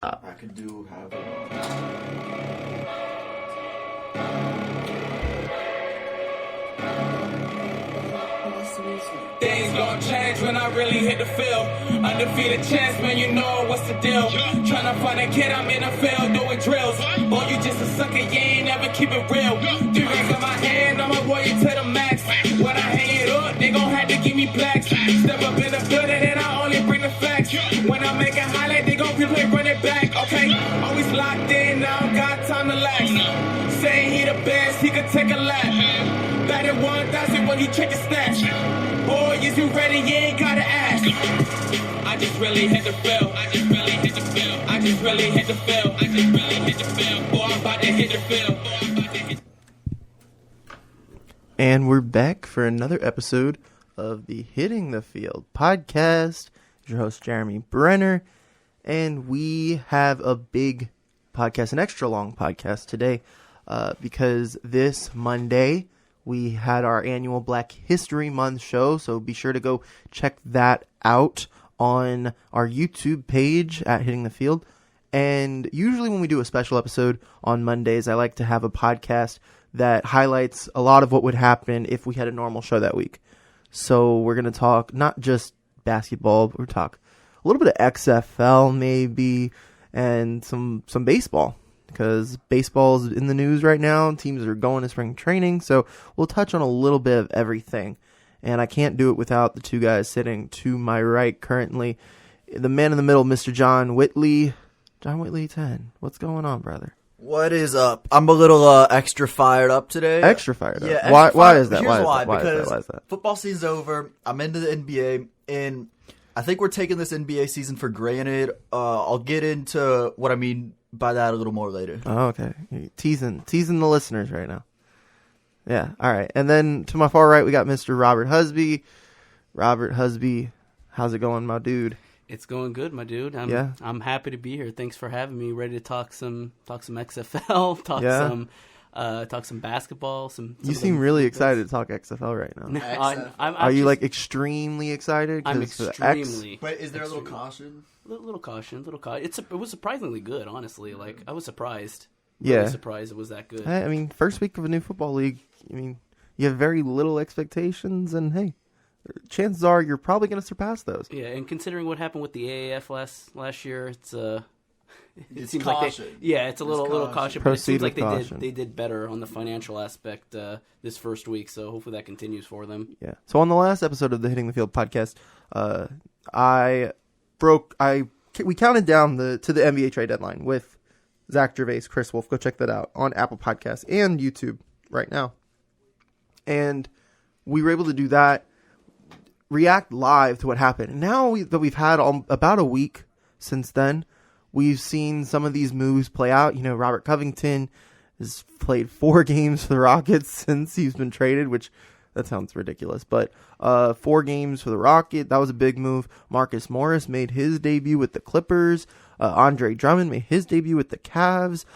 I could have it. Things gon' change when I really hit the field. Undefeated champs, man, you know what's the deal. Tryna find a kid, I'm in the field doing drills. Boy, you just a sucker, you ain't never keep it real. 3 rings in my hand, I'm a warrior to the max. When I hang it up, they gon' have to give me blacks. Step up in the building and I only bring the facts. When I make a highlight, they gon' replay, run it back, okay? Always locked in, now I got time to lax. Saying he the best, he could take a lap. Batted 1,000 when he check his stats. Boy, is you ready? You ain't gotta ask. I just really hit the field. I just really hit the field. I just really hit the field. I just really hit the field. Boy, I'm about to hit the field. And we're back for another episode of the Hitting the Field podcast. It's your host, Jeremy Brener. And we have a big podcast, an extra long podcast today, because this Monday we had our annual Black History Month show, so be sure to go check that out on our YouTube page at Hitting the Field. And usually when we do a special episode on Mondays, I like to have a podcast that highlights a lot of what would happen if we had a normal show that week. So we're going to talk not just basketball, but we'll talk a little bit of XFL maybe, and some baseball. Because baseball's in the news right now. Teams are going to spring training. So we'll touch on a little bit of everything. And I can't do it without the two guys sitting to my right currently. The man in the middle, Mr. Jon Whitley. Jon Whitley 10. What's going on, brother? What is up? I'm a little extra fired up today. Extra fired up? Yeah. Why is that? Here's why. Why Because is that? football season's over. I'm into the NBA. And I think we're taking this NBA season for granted. I'll get into what I mean by that a little more later. Oh, okay. You're teasing the listeners right now. Yeah, all right. And then to my far right, we got Mr. Robert Husby. Robert Husby, how's it going, my dude? It's going good, my dude. I'm happy to be here. Thanks for having me. Ready to talk some XFL, talk some basketball. You seem really excited to talk XFL right now. Are you like extremely excited? I'm extremely. But is there a little caution? Little caution. It was surprisingly good, honestly. Like, I was surprised. Yeah. Really surprised it was that good. I mean, first week of a new football league, I mean, you have very little expectations, and hey, chances are you're probably going to surpass those. Yeah, and considering what happened with the AAF last year, it seems caution. like it's a little caution. But it seems like they did better on the financial aspect this first week, so hopefully that continues for them. Yeah. So on the last episode of the Hitting the Field podcast, we counted down to the NBA trade deadline with Zach Gervais, Chris Wolf. Go check that out on Apple Podcasts and YouTube right now. And we were able to do that, react live to what happened. And now that we've had about a week since then, we've seen some of these moves play out. You know, Robert Covington has played 4 games for the Rockets since he's been traded, which that sounds ridiculous. But 4 games for the Rockets, that was a big move. Marcus Morris made his debut with the Clippers. Andre Drummond made his debut with the Cavs.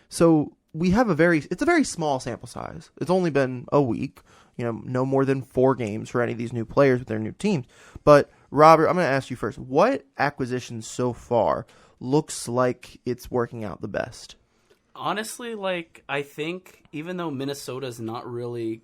So we have it's a very small sample size. It's only been a week. You know, no more than 4 games for any of these new players with their new teams. But Robert, I'm going to ask you first. What acquisition so far looks like it's working out the best? Honestly, I think even though Minnesota's not really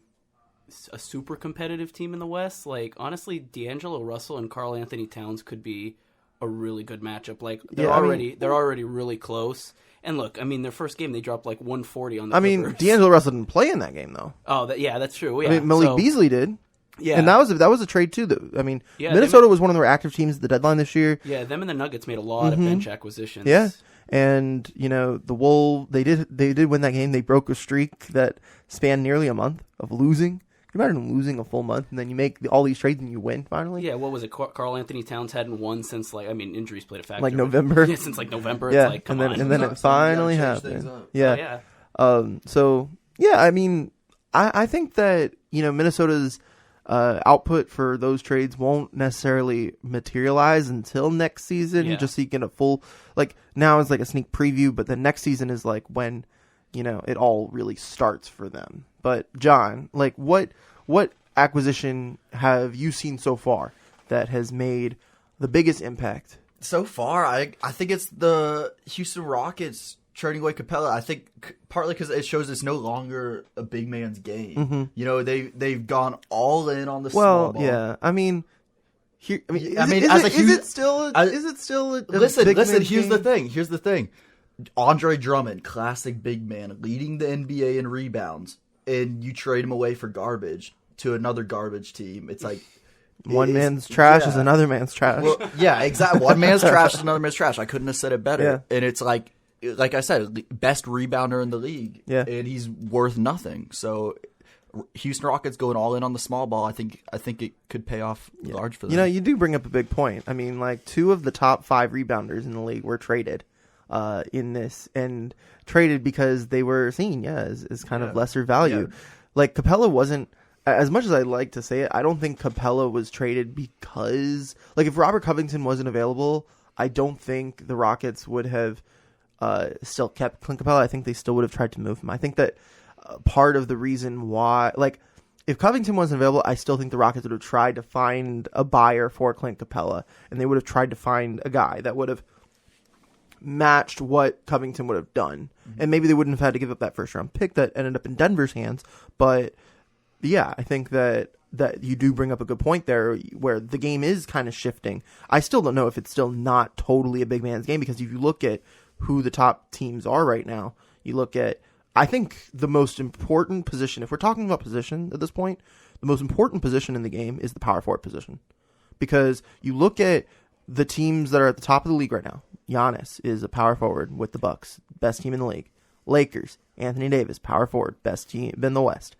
a super competitive team in the West, honestly, D'Angelo Russell and Karl Anthony Towns could be a really good matchup. They're already really close. And look, I mean, their first game they dropped 140 on the Clippers. D'Angelo Russell didn't play in that game though. Oh, that's true. Yeah. I mean, Malik Beasley did. Yeah, and that was a trade too. Minnesota was one of their active teams at the deadline this year. Yeah, them and the Nuggets made a lot of bench acquisitions. Yeah, and the Wolves they did win that game. They broke a streak that spanned nearly a month of losing. Can you imagine losing a full month and then you make all these trades and you win finally? Yeah, what was it? Karl Anthony Towns hadn't won since injuries played a factor. November. Yeah, since November. Yeah, it's and then it finally happened. Yeah. Oh, yeah. I mean, I think that Minnesota's output for those trades won't necessarily materialize until next season. Yeah. Just so you get a full now is a sneak preview, but the next season is when it all really starts for them. But John, what acquisition have you seen so far that has made the biggest impact so far, I think it's the Houston Rockets trading away Capella. I think partly because it shows it's no longer a big man's game. Mm-hmm. You know, they've gone all in on the small ball. Yeah. I mean, is it still a listen? big man's Here's game? the thing. Here's the thing. Andre Drummond, classic big man, leading the NBA in rebounds, and you trade him away for garbage to another garbage team. It's like one man's trash is another man's trash. Well, yeah, exactly. One man's trash is another man's trash. I couldn't have said it better. Yeah. And it's like I said, best rebounder in the league. Yeah. And he's worth nothing. So Houston Rockets going all in on the small ball. I think it could pay off large for them. You know, you do bring up a big point. I mean, like 2 of the top 5 rebounders in the league were traded in this, and traded because they were seen as kind of lesser value. Yeah. Like Capella wasn't. As much as I like to say it, I don't think Capella was traded because, like, if Robert Covington wasn't available, I don't think the Rockets would have still kept Clint Capella. I think they still would have tried to move him. I think that part of the reason why, like, if Covington wasn't available, I still think the Rockets would have tried to find a buyer for Clint Capella, and they would have tried to find a guy that would have matched what Covington would have done. Mm-hmm. And maybe they wouldn't have had to give up that first round pick that ended up in Denver's hands, but yeah, I think that you do bring up a good point there where the game is kind of shifting. I still don't know if it's still not totally a big man's game, because if you look at who the top teams are right now, you look at, I think the most important position, if we're talking about position at this point, the most important position in the game is the power forward position. Because you look at the teams that are at the top of the league right now. Giannis is a power forward with the Bucks, best team in the league. Lakers, Anthony Davis, power forward, best team in the West.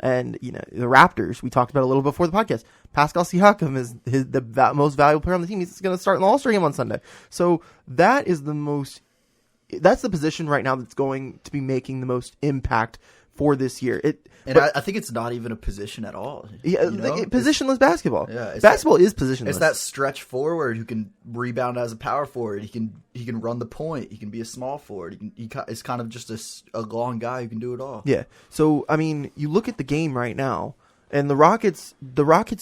And, you know, the Raptors, we talked about a little before the podcast. Pascal Siakam is the most valuable player on the team. He's going to start in the All-Star game on Sunday. So that's the position right now that's going to be making the most impact for this year. I think it's not even a position at all. Yeah, you know? Positionless basketball. Yeah, basketball is positionless. It's that stretch forward who can rebound as a power forward. He can run the point. He can be a small forward. It's kind of just a long guy who can do it all. Yeah. So I mean, you look at the game right now, and the Rockets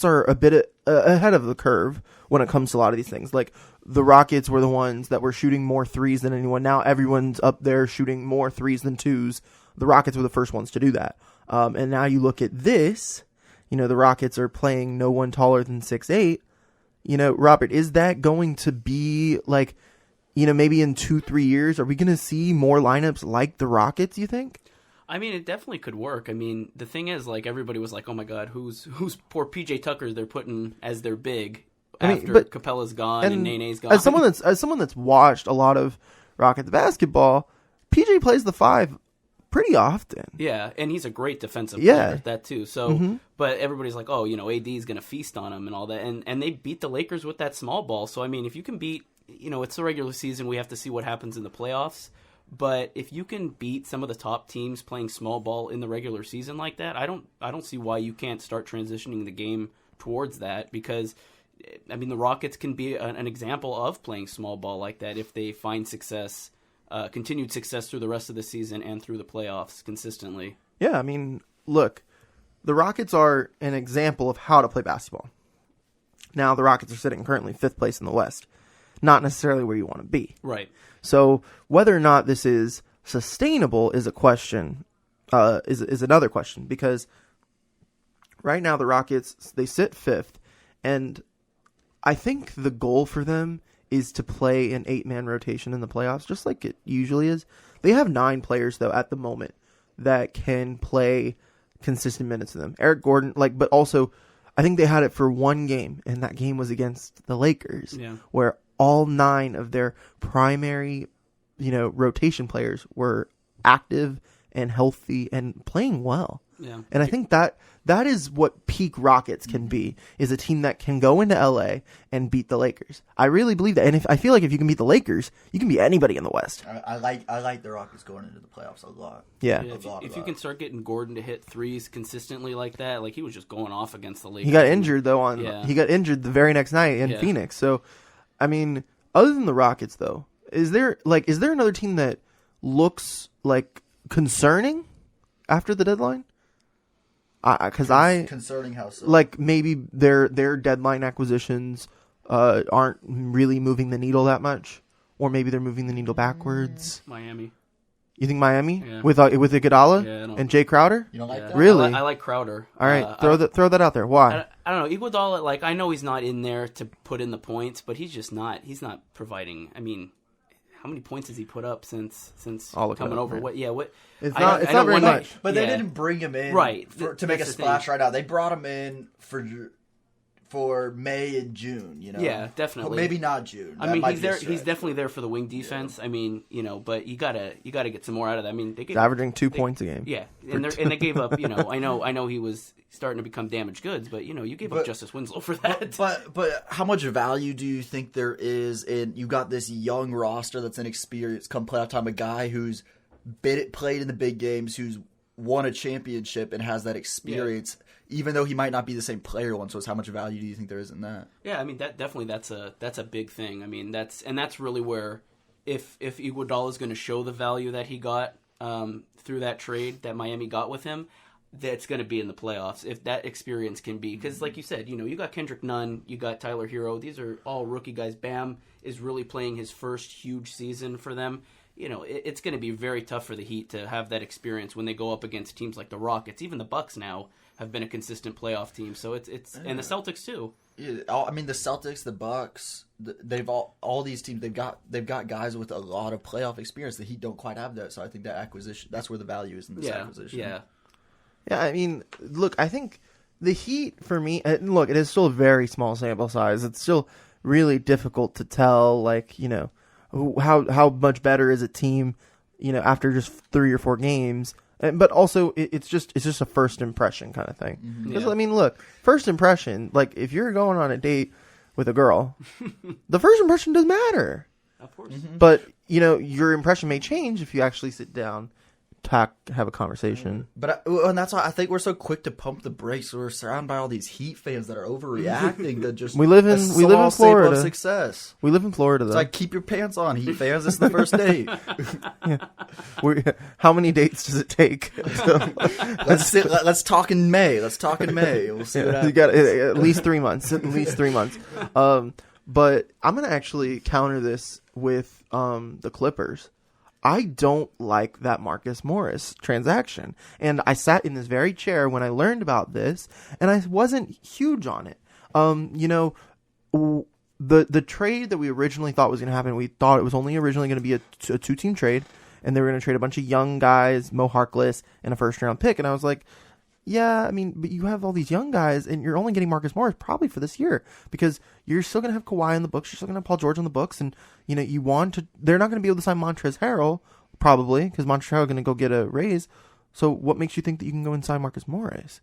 are a bit ahead of the curve when it comes to a lot of these things. Like the Rockets were the ones that were shooting more threes than anyone. Now everyone's up there shooting more threes than twos. The Rockets were the first ones to do that. And now you look at this, you know, the Rockets are playing no one taller than 6'8". You know, Robert, is that going to be like, you know, maybe in 2-3 years, are we going to see more lineups like the Rockets, you think? I mean, it definitely could work. I mean, the thing is, like, everybody was like, oh my God, who's poor PJ Tucker they're putting as their big after Capella's gone and Nene's gone. As someone that's watched a lot of Rockets basketball, PJ plays the 5 pretty often. Yeah, and he's a great defensive player at that too. So, Mm-hmm. But everybody's like, oh, you know, AD is going to feast on him and all that. And they beat the Lakers with that small ball. So, I mean, if you can beat, you know, it's the regular season. We have to see what happens in the playoffs. But if you can beat some of the top teams playing small ball in the regular season like that, I don't see why you can't start transitioning the game towards that, because I mean, the Rockets can be an example of playing small ball like that if they find success, continued success through the rest of the season and through the playoffs consistently. Yeah, I mean, look, the Rockets are an example of how to play basketball. Now, the Rockets are sitting currently 5th place in the West, not necessarily where you want to be. Right. So whether or not this is sustainable is a question, is another question, because right now the Rockets, they sit 5th, and I think the goal for them is to play an 8-man rotation in the playoffs, just like it usually is. They have 9 players, though, at the moment that can play consistent minutes to them. Eric Gordon, but also, I think they had it for one game, and that game was against the Lakers, where all 9 of their primary, rotation players were active and healthy and playing well. Yeah. And I think that is what peak Rockets can be, is a team that can go into LA and beat the Lakers. I really believe that. And I feel like if you can beat the Lakers, you can beat anybody in the West. I like the Rockets going into the playoffs a lot. Yeah. If you can start getting Gordon to hit threes consistently like that, like he was just going off against the Lakers. He got injured though he got injured the very next night in Phoenix. So I mean, other than the Rockets though, is there another team that looks like concerning after the deadline? Concerning how so? Like maybe their deadline acquisitions aren't really moving the needle that much, or maybe they're moving the needle backwards. Miami. You think Miami Yeah. with Iguodala and Jay Crowder? You don't like that? Really? I like Crowder. All right, throw that out there. Why? I don't know. Iguodala, like, I know he's not in there to put in the points, but he's just not. He's not providing. I mean, how many points has he put up since coming over? Right. What? Yeah. What? It's not very much. But they didn't bring him in to make a splash right now. They brought him in for May and June, you know. Yeah, definitely. Well, maybe not June. I mean, he's there. He's definitely there for the wing defense. Yeah. I mean, you know, but you gotta get some more out of that. I mean, he's averaging 2 points a game. Yeah, and they gave up. You know, I know he was starting to become damaged goods, but you know, you gave up Justice Winslow for that. But how much value do you think there is in you got this young roster that's inexperienced come playoff time, a guy who's played in the big games, who's won a championship and has that experience. Yeah. Even though he might not be the same player once, so how much value do you think there is in that? Yeah, I mean that's a big thing. I mean that's really where if Iguodala is going to show the value that he got through that trade that Miami got with him, that's going to be in the playoffs. If that experience can be, because like you said, you know, you got Kendrick Nunn, you got Tyler Hero. These are all rookie guys. Bam is really playing his first huge season for them. You know, it's going to be very tough for the Heat to have that experience when they go up against teams like the Rockets. Even the Bucks now have been a consistent playoff team, so it's and the Celtics too. Yeah, I mean the Celtics, the Bucks, they've all these teams. They've got guys with a lot of playoff experience. The Heat don't quite have that, so I think that acquisition, that's where the value is in this acquisition. Yeah. I mean, look, I think the Heat for me. Look, it is still a very small sample size. It's still really difficult to tell, like, you know, how much better is a team, you know, after just 3 or 4 games. But also, it's just a first impression kind of thing. Mm-hmm. Yeah. I mean, look, first impression, like if you're going on a date with a girl, the first impression does matter. Of course. Mm-hmm. But, you know, your impression may change if you actually sit down, have a conversation. But and that's why I think we're so quick to pump the brakes. We're surrounded by all these Heat fans that are overreacting to just we live in Florida. Of success. We live in Florida, though. It's like, keep your pants on, Heat fans. It's the first date. Yeah. How many dates does it take? Let's talk in May. We'll see what happens. You got at least 3 months. At least 3 months. But I'm gonna actually counter this with the Clippers. I don't like that Marcus Morris transaction. And I sat in this very chair when I learned about this, and I wasn't huge on it. You know, the trade that we originally thought was going to happen, we thought it was only originally going to be a 2-team trade, and they were going to trade a bunch of young guys, Mo Harkless, and a first-round pick. And I was like, yeah, I mean, but you have all these young guys, and you're only getting Marcus Morris probably for this year because you're still going to have Kawhi on the books, you're still going to have Paul George on the books, and you know they're not going to be able to sign Montrezl Harrell probably because Montrezl Harrell is going to go get a raise. So what makes you think that you can go and sign Marcus Morris?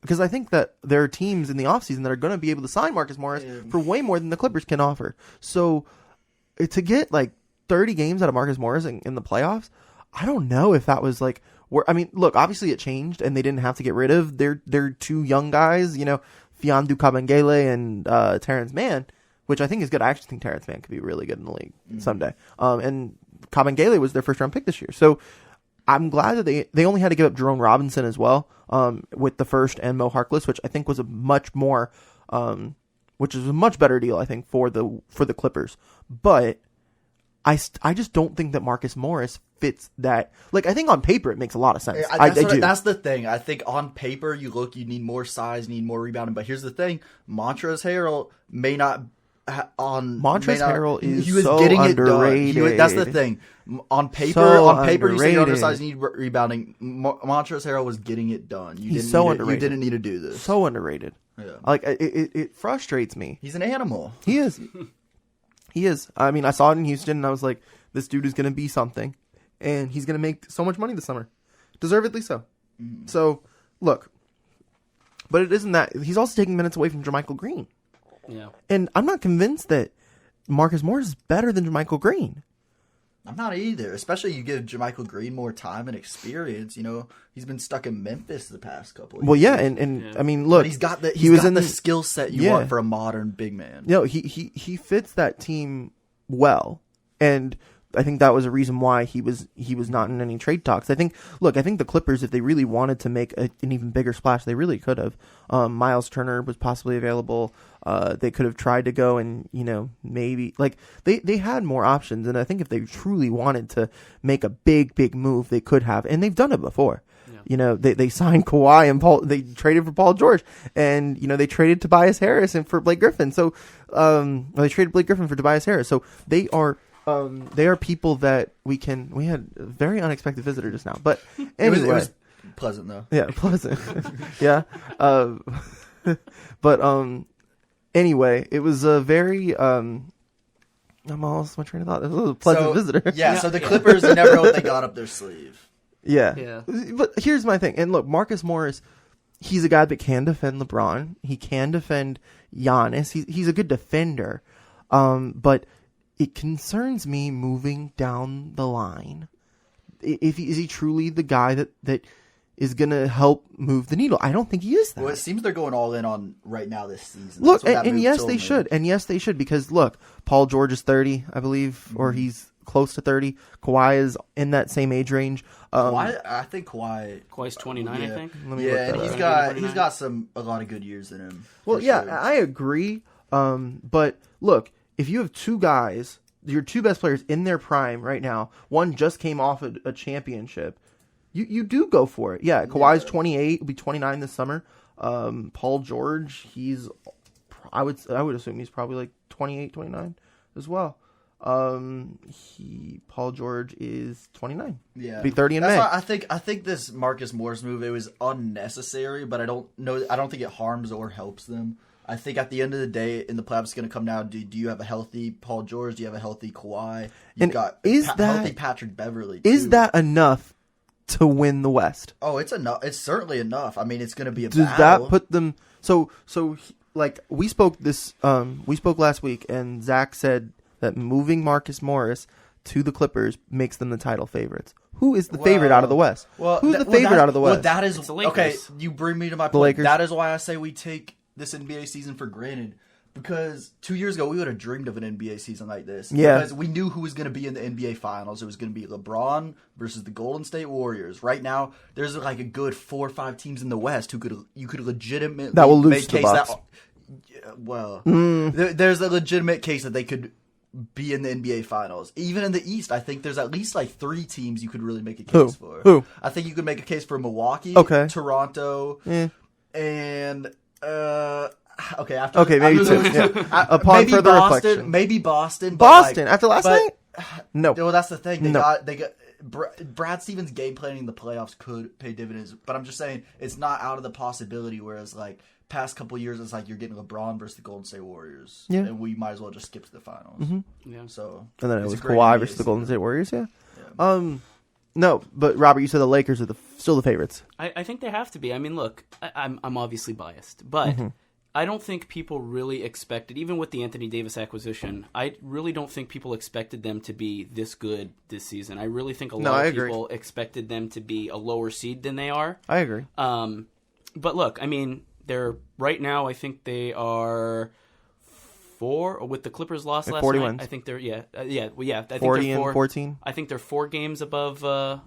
Because I think that there are teams in the offseason that are going to be able to sign Marcus Morris for way more than the Clippers can offer. So to get like 30 games out of Marcus Morris in the playoffs, I don't know if that was like. I mean, look, obviously it changed, and they didn't have to get rid of their 2 young guys, you know, Fiondu Kabengele and Terrence Mann, which I think is good. I actually think Terrence Mann could be really good in the league someday. And Kabengele was their first-round pick this year. So I'm glad that they only had to give up Jerome Robinson as well with the first and Mo Harkless, which I think was a much more, which is a much better deal, I think, for the Clippers. But I just don't think that Marcus Morris fits that. Like, I think on paper it makes a lot of sense. I do. That's the thing. I think on paper you need more size, need more rebounding. But here's the thing: Montrezl Harrell may not. Harrell is he was so getting underrated. It done. That's the thing. On paper, you say you're undersized, you need rebounding. Montrezl Harrell was getting it done. He's so underrated. You didn't need to do this. So underrated. Yeah. Like it frustrates me. He's an animal. He is. He is. I mean, I saw it in Houston, and I was like, this dude is going to be something. And he's going to make so much money this summer. Deservedly so. Mm. So, look. But it isn't that. He's also taking minutes away from JaMychal Green. Yeah. And I'm not convinced that Marcus Morris is better than JaMychal Green. I'm not either. Especially you give JaMychal Green more time and experience. You know, he's been stuck in Memphis the past couple of years. Well, yeah, and I mean, look, but he's got the skill set you want for a modern big man. You know, he fits that team well. And I think that was a reason why he was not in any trade talks. I think the Clippers, if they really wanted to make an even bigger splash, they really could have. Miles Turner was possibly available. They could have tried to go and, maybe like they had more options. And I think if they truly wanted to make a big move, they could have, and they've done it before. Yeah. They signed Kawhi and Paul. They traded for Paul George, and they traded Tobias Harris and for Blake Griffin. So, they traded Blake Griffin for Tobias Harris. So they are people that we had a very unexpected visitor just now. But anyway, it was pleasant though. Yeah, pleasant. Yeah. But anyway, it was a very I'm lost my train of thought. It was a pleasant visitor. Yeah. So the Clippers, you never know what they got up their sleeve. Yeah. But here's my thing. And look, Marcus Morris, he's a guy that can defend LeBron. He can defend Giannis. He's a good defender. But it concerns me moving down the line. Is he truly the guy that is going to help move the needle? I don't think he is that. Well, it seems they're going all in on right now this season. Look, and yes, they should. And yes, they should. Because, look, Paul George is 30, I believe, or he's close to 30. Kawhi is in that same age range. I think Kawhi's 29, yeah. I think. Yeah, and he's got a lot of good years in him. Well, yeah, sure. I agree. But look, if you have two guys, your two best players in their prime right now, one just came off a championship, you do go for it. Yeah, Kawhi's 28, will be 29 this summer. Paul George, I would assume he's probably like 28, 29 as well. Paul George is 29. Yeah, be 30 in May. Why I think this Marcus Morris move, it was unnecessary, but I don't think it harms or helps them. I think at the end of the day, in the playoffs, it's going to come down to, do you have a healthy Paul George? Do you have a healthy Kawhi? You've got healthy Patrick Beverly, too. Is that enough to win the West? Oh, it's enough. It's certainly enough. I mean, it's going to be a battle. Does that put them... So like, we spoke last week, and Zach said that moving Marcus Morris to the Clippers makes them the title favorites. Who is the favorite out of the West? Who's the favorite out of the West? Well, that is... Okay, you bring me to my point. Lakers. That is why I say we take this NBA season for granted, because 2 years ago we would have dreamed of an NBA season like this. Yeah, because we knew who was going to be in the NBA Finals. It was going to be LeBron versus the Golden State Warriors. Right now, there's like a good 4 or 5 teams in the West who you could legitimately that will lose to the Bucks. There's a legitimate case that they could be in the NBA Finals. Even in the East, I think there's at least like 3 teams you could really make a case for. Who? I think you could make a case for Milwaukee, Toronto, and maybe 2. Yeah. Upon maybe further Boston, reflection, maybe Boston. After last night, no. Well, that's the thing. They got Brad Stevens' game planning in the playoffs could pay dividends, but I'm just saying it's not out of the possibility. Whereas like past couple years, it's like you're getting LeBron versus the Golden State Warriors, and we might as well just skip to the finals. Mm-hmm. Yeah. So and then it was Kawhi versus the Golden State Warriors. Yeah. No, but Robert, you said the Lakers are still the favorites. I think they have to be. I mean, look, I'm obviously biased, but I don't think people really expected, even with the Anthony Davis acquisition, I really don't think people expected them to be this good this season. I really think a lot of people expected them to be a lower seed than they are. I agree. But look, I mean, they're right now, I think they are 4 with the Clippers lost last 40 night. Wins. I think they're I think 40 they're and 14. I think they're 4 games above the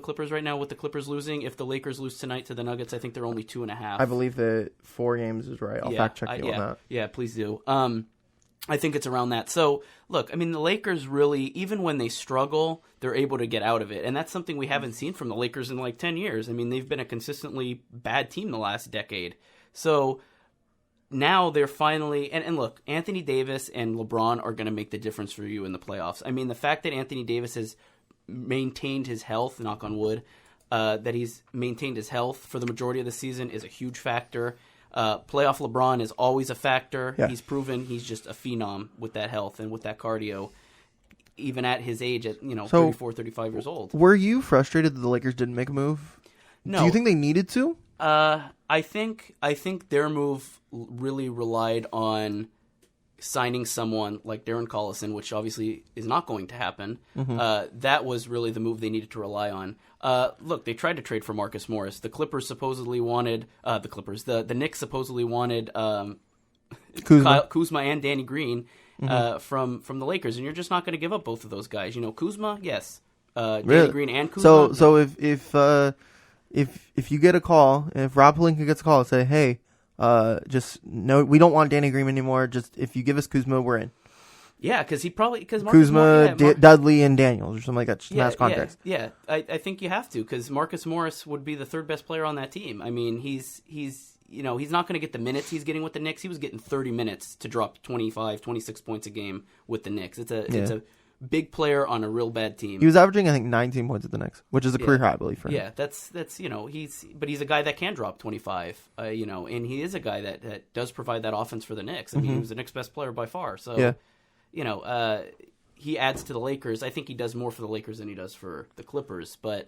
Clippers right now, with the Clippers losing. If the Lakers lose tonight to the Nuggets, I think they're only 2.5. I believe that 4 games is right. I'll fact check you on that. Yeah, please do. I think it's around that. So, look, I mean, the Lakers really, even when they struggle, they're able to get out of it. And that's something we haven't seen from the Lakers in like 10 years. I mean, they've been a consistently bad team the last decade. So now they're finally, and look, Anthony Davis and LeBron are going to make the difference for you in the playoffs. I mean, the fact that Anthony Davis has maintained his health, knock on wood, that he's maintained his health for the majority of the season is a huge factor. Playoff LeBron is always a factor. Yeah. He's proven he's just a phenom with that health and with that cardio, even at his age at 34, 35 years old. Were you frustrated that the Lakers didn't make a move? No. Do you think they needed to? I think their move really relied on signing someone like Darren Collison, which obviously is not going to happen. That was really the move they needed to rely on. Look, they tried to trade for Marcus Morris. The Clippers supposedly wanted the Knicks supposedly wanted Kuzma and Danny Green, from the Lakers, and you're just not going to give up both of those guys. Kuzma, yes, Danny Really? Green and Kuzma. So if you get a call, if Rob Pelinka gets a call and say, hey, we don't want Danny Green anymore. Just if you give us Kuzma, we're in. Yeah, because Kuzma, Dudley, and Daniels or something like that. Just mass contracts. Yeah. I think you have to, because Marcus Morris would be the third best player on that team. I mean, he's not going to get the minutes he's getting with the Knicks. He was getting 30 minutes to drop 25, 26 points a game with the Knicks. It's a big player on a real bad team. He was averaging, I think, 19 points at the Knicks, which is a career high, I believe, for him. Yeah, that's he's a guy that can drop 25, and he is a guy that does provide that offense for the Knicks. I mean, he was the Knicks' best player by far. So, he adds to the Lakers. I think he does more for the Lakers than he does for the Clippers. But,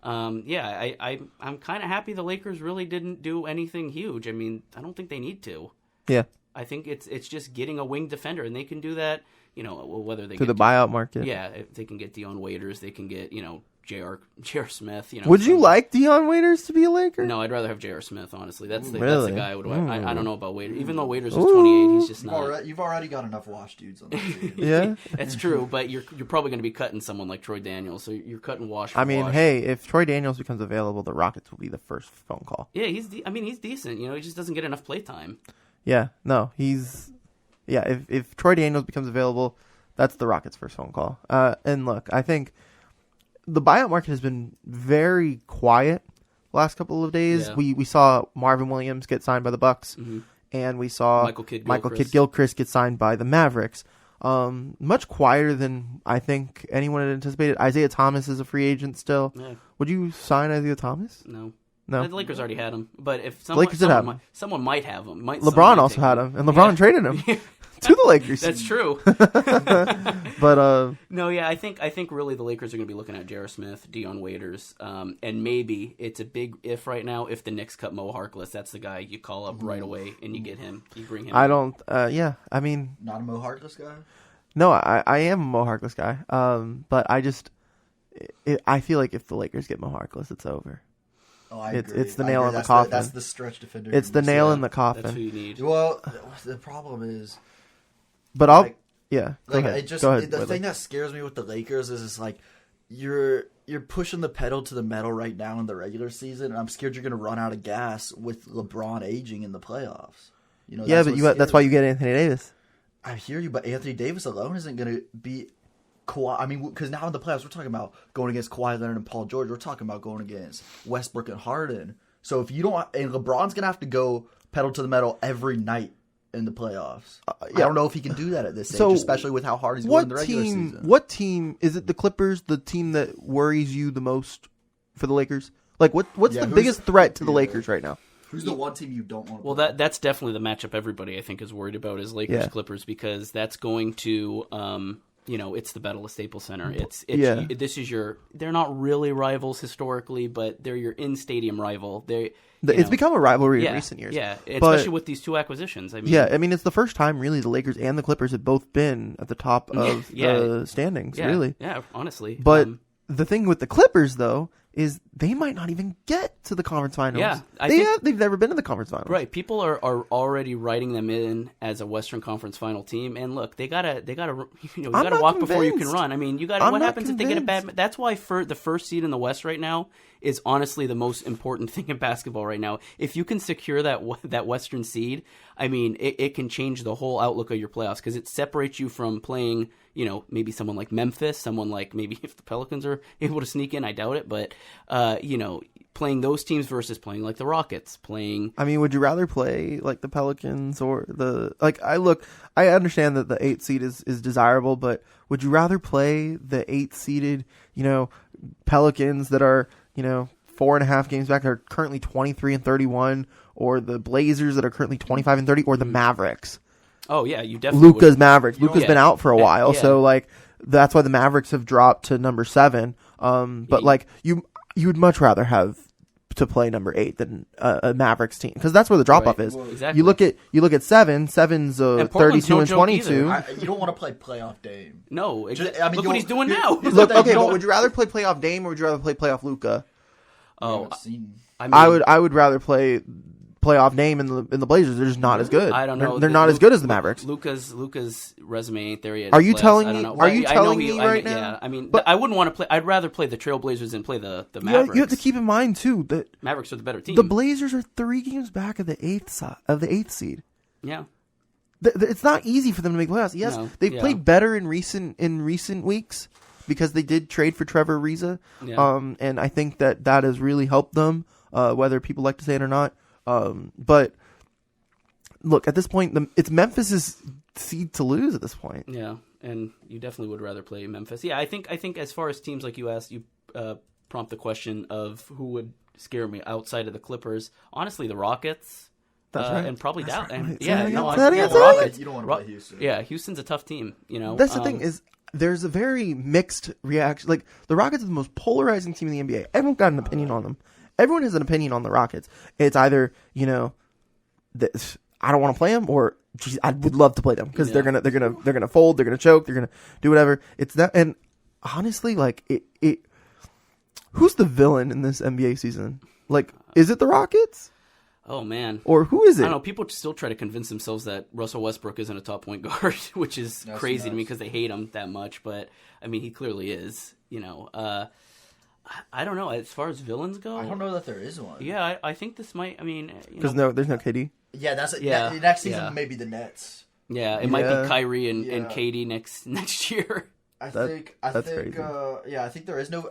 I'm kind of happy the Lakers really didn't do anything huge. I mean, I don't think they need to. Yeah. I think it's just getting a wing defender, and they can do that. Whether they to get the buyout market. Yeah, if they can get Dion Waiters, they can get J.R. Smith. Would you like Dion Waiters to be a Laker? No, I'd rather have J.R. Smith. Honestly, that's the guy I would. I don't know about Waiters. Even though Waiters is 28, he's just not. You've already got enough wash dudes on the team. Yeah, that's true. But you're probably going to be cutting someone like Troy Daniels, so you're cutting wash. For wash. Hey, if Troy Daniels becomes available, the Rockets will be the first phone call. Yeah, he's decent. He just doesn't get enough play time. Yeah, no, he's. Yeah, if Troy Daniels becomes available, that's the Rockets' first phone call. And look, I think the buyout market has been very quiet the last couple of days. Yeah. We saw Marvin Williams get signed by the Bucks, and we saw Michael Kidd-Gilchrist get signed by the Mavericks. Much quieter than I think anyone had anticipated. Isaiah Thomas is a free agent still. Yeah. Would you sign Isaiah Thomas? No. No, the Lakers already had him, but if someone might have him. LeBron also had him, and LeBron traded him to the Lakers. That's true. But no, yeah, I think really the Lakers are going to be looking at J.R. Smith, Dion Waiters, and maybe it's a big if right now. If the Knicks cut Mo Harkless, that's the guy you call up right away and you get him. You bring him. I don't. Yeah, I mean, not a Mo Harkless guy. No, I am a Mo Harkless guy. But I feel like if the Lakers get Mo Harkless, it's over. Oh, I agree. It's the nail in the coffin. That's the stretch defender. It's the nail in the coffin. That's who you need. Well, the problem is, but go ahead. The thing that scares me with the Lakers is it's like you're pushing the pedal to the metal right now in the regular season, and I'm scared you're going to run out of gas with LeBron aging in the playoffs. That's why you get Anthony Davis. I hear you, but Anthony Davis alone isn't going to be. Kawhi, I mean, because now in the playoffs, we're talking about going against Kawhi Leonard and Paul George. We're talking about going against Westbrook and Harden. So if you don't, and LeBron's going to have to go pedal to the metal every night in the playoffs. I don't know if he can do that at this age, especially with how hard he's going in the regular season. What team, is it the Clippers, the team that worries you the most for the Lakers? Like, what's the biggest threat to the Lakers right now? Who's the one team you don't want to play? That's definitely the matchup everybody, I think, is worried about is Lakers-Clippers because that's going to... it's the Battle of Staples Center. They're not really rivals historically, but they're your in-stadium rival. It's become a rivalry in recent years. Yeah, especially with these two acquisitions. It's the first time really the Lakers and the Clippers have both been at the top of the standings, really. Yeah, honestly. But the thing with the Clippers, though, is they might not even get to the conference finals. Yeah, they've never been to the conference finals. Right, people are already writing them in as a Western Conference final team, and look, they gotta walk before you can run. I mean, what happens if they get a bad? That's why for the first seed in the West right now is honestly the most important thing in basketball right now. If you can secure that Western seed, I mean, it can change the whole outlook of your playoffs because it separates you from playing. Maybe someone like Memphis, someone like maybe if the Pelicans are able to sneak in, I doubt it, but, playing those teams versus playing like the Rockets, I mean, would you rather play like the Pelicans or I understand that the 8th seed is desirable, but would you rather play the 8th seeded, Pelicans that are, 4.5 games back that are currently 23-31, or the Blazers that are currently 25-30, or the Mavericks? Oh yeah, you definitely Luka's Mavericks. Luka's been out for a while, so that's why the Mavericks have dropped to number 7. But you would much rather have to play number 8 than a Mavericks team because that's where the drop off is. Well, exactly. You look at 7. 7's 32 and 22. You don't want to play playoff Dame. No, look what he's doing now. But would you rather play playoff Dame or would you rather play playoff Luka? Oh, I would rather play playoff name in the Blazers. They're just not as good. I don't know. They're not as good as the Mavericks. Luka's resume ain't there yet. Are you playoffs. telling I don't me? know. Are you telling he- me I right know- now? Yeah, I mean, But- I wouldn't want to play. I'd rather play the Trailblazers than play the Yeah, Mavericks. you have to keep in mind too that Mavericks are the better team. the Blazers are 3 games back of the eighth seed. Yeah. It's not easy for them to make playoffs. Yes, No, they've yeah. played better in recent weeks because they did trade for Trevor Ariza. Yeah. And I think that has really helped them, whether people like to say it or not. But look, at this point, it's Memphis's seed to lose at this point. Yeah, and you definitely would rather play Memphis. Yeah, I think as far as teams like you asked, you prompt the question of who would scare me outside of the Clippers. Honestly, the Rockets. That's right. And probably Dallas. right. Yeah, That's no, right. yeah, That's the right. Rockets. You don't want to play Houston. Yeah, Houston's a tough team. That's the thing is there's a very mixed reaction. Like the Rockets are the most polarizing team in the NBA. Everyone got an opinion on them. Everyone has an opinion on the Rockets. It's either I don't want to play them, or geez, I would love to play them because they're gonna fold, they're gonna choke, they're gonna do whatever. It's that, and honestly, like it. Who's the villain in this NBA season? Like, is it the Rockets? Oh man, Or who is it? I don't know. People still try to convince themselves that Russell Westbrook isn't a top point guard, which is crazy to me because they hate him that much. But I mean, he clearly is. I don't know. As far as villains go, I don't know that there is one. Yeah, I think this might. I mean, Because there's no KD. Yeah, Yeah, next season yeah. maybe the Nets. Yeah, it might Yeah. be Kyrie and Yeah. Katie next year. I That- think. that's crazy. I think there is no.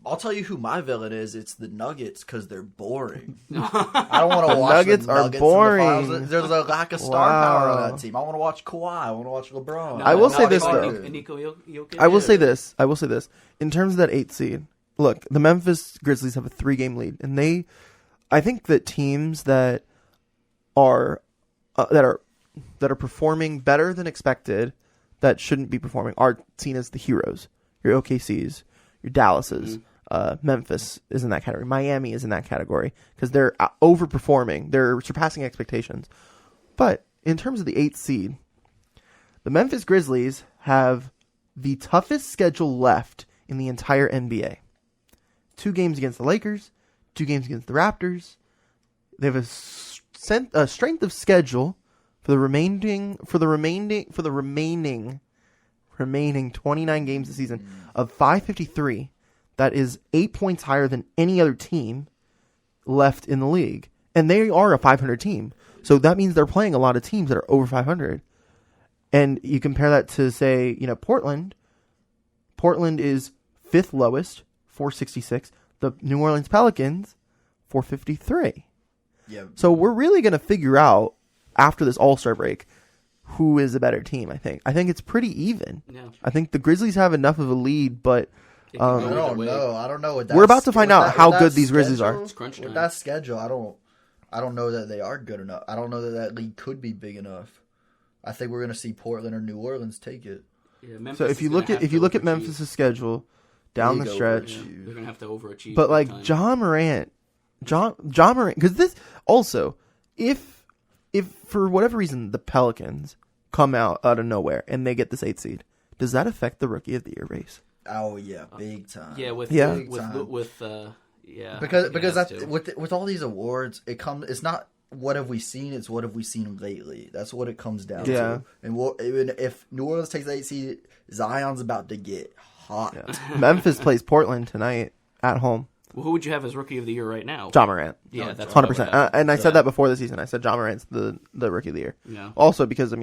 I'll tell you who my villain is. It's the Nuggets because they're boring. I don't want to watch Nuggets the are Nuggets in the boring. finals. There's a lack of star power on Wow. that team. I want to watch Kawhi. I want to watch LeBron. I will Not say this, Harden. though. Nico Jokic. I will say this. In terms of that 8th seed, look, the Memphis Grizzlies have a 3-game lead, and I think that teams that are performing better than expected, that shouldn't be performing, are seen as the heroes. Your OKCs, your Dallases, Memphis is in that category. Miami is in that category because they're overperforming. They're surpassing expectations. But in terms of the 8th seed, the Memphis Grizzlies have the toughest schedule left in the entire NBA. 2 games against the Lakers, 2 games against the Raptors. They have a strength of schedule for the remaining 29 games this season of 553. That is 8 points higher than any other team left in the league. And they are a 500 team. So that means they're playing a lot of teams that are over 500. And you compare that to, say, Portland. Portland is 5th lowest, 466. The New Orleans Pelicans, 453. Yeah. So we're really going to figure out, after this All-Star break, who is a better team, I think. I think it's pretty even. Yeah. I think the Grizzlies have enough of a lead, but It can I go either don't way. know. I don't know what that. We're about to find with out that- how with good that these Grizzlies are. schedule- It's crunch With time. that schedule, I don't know that they are good enough. I don't know that league could be big enough. I think we're going to see Portland or New Orleans take it. Yeah, Memphis so if is you gonna look at have to overachieve. Memphis' schedule down the Big stretch, overachieve. They're gonna have to overachieve. but big like time. John Morant, because this also, if for whatever reason the Pelicans come out of nowhere and they get this 8th seed, does that affect the Rookie of the Year race? Oh yeah, big time. Yeah, with Yeah. Big time. yeah, because it has that's to. with all these awards, it's not what have we seen, it's what have we seen lately. That's what it comes down Yeah. to. And even if New Orleans takes the 8th seed, Zion's about to get hot. Memphis plays Portland tonight at home. Well, who would you have as Rookie of the Year right now? John Morant. Yeah, that's 100%. what I would have. And I said Yeah. that before the season. I said John Morant's the Rookie of the Year. Yeah. Also because,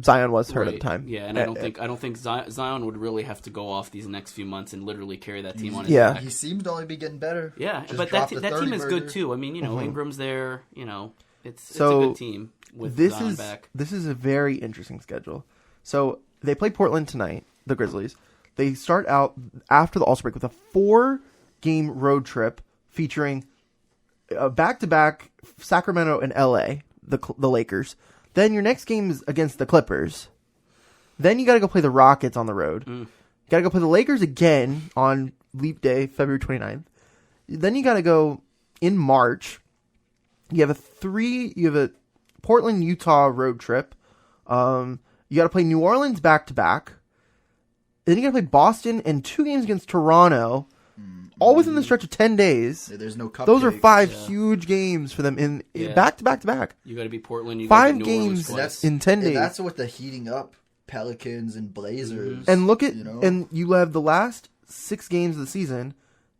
Zion was hurt at the Right. time. Yeah, and I don't think Zion would really have to go off these next few months and literally carry that team on his Yeah. back. He seems to only be getting better. Yeah, Just but dropped that the team is 30 good burger. too. I mean, Ingram's there. It's So, a good team with This Zion is back. this is a very interesting schedule. So they play Portland tonight, the Grizzlies. They start out after the All-Star break with a 4-game road trip featuring back-to-back Sacramento and LA, the Lakers. Then your next game is against the Clippers. Then you got to go play the Rockets on the road. You got to go play the Lakers again on Leap Day, February 29th. Then you got to go in March. You have a Portland, Utah road trip. You got to play New Orleans back to back. Then you got to play Boston and 2 games against Toronto. all within the stretch of 10 days. There's no cupcakes. Those are 5 huge games for them in back to back to back. You got to be Portland. You 5 got to be New Orleans games twice. in 10 days. And that's with the heating up Pelicans and Blazers. And look at you know? and you have the last 6 games of the season: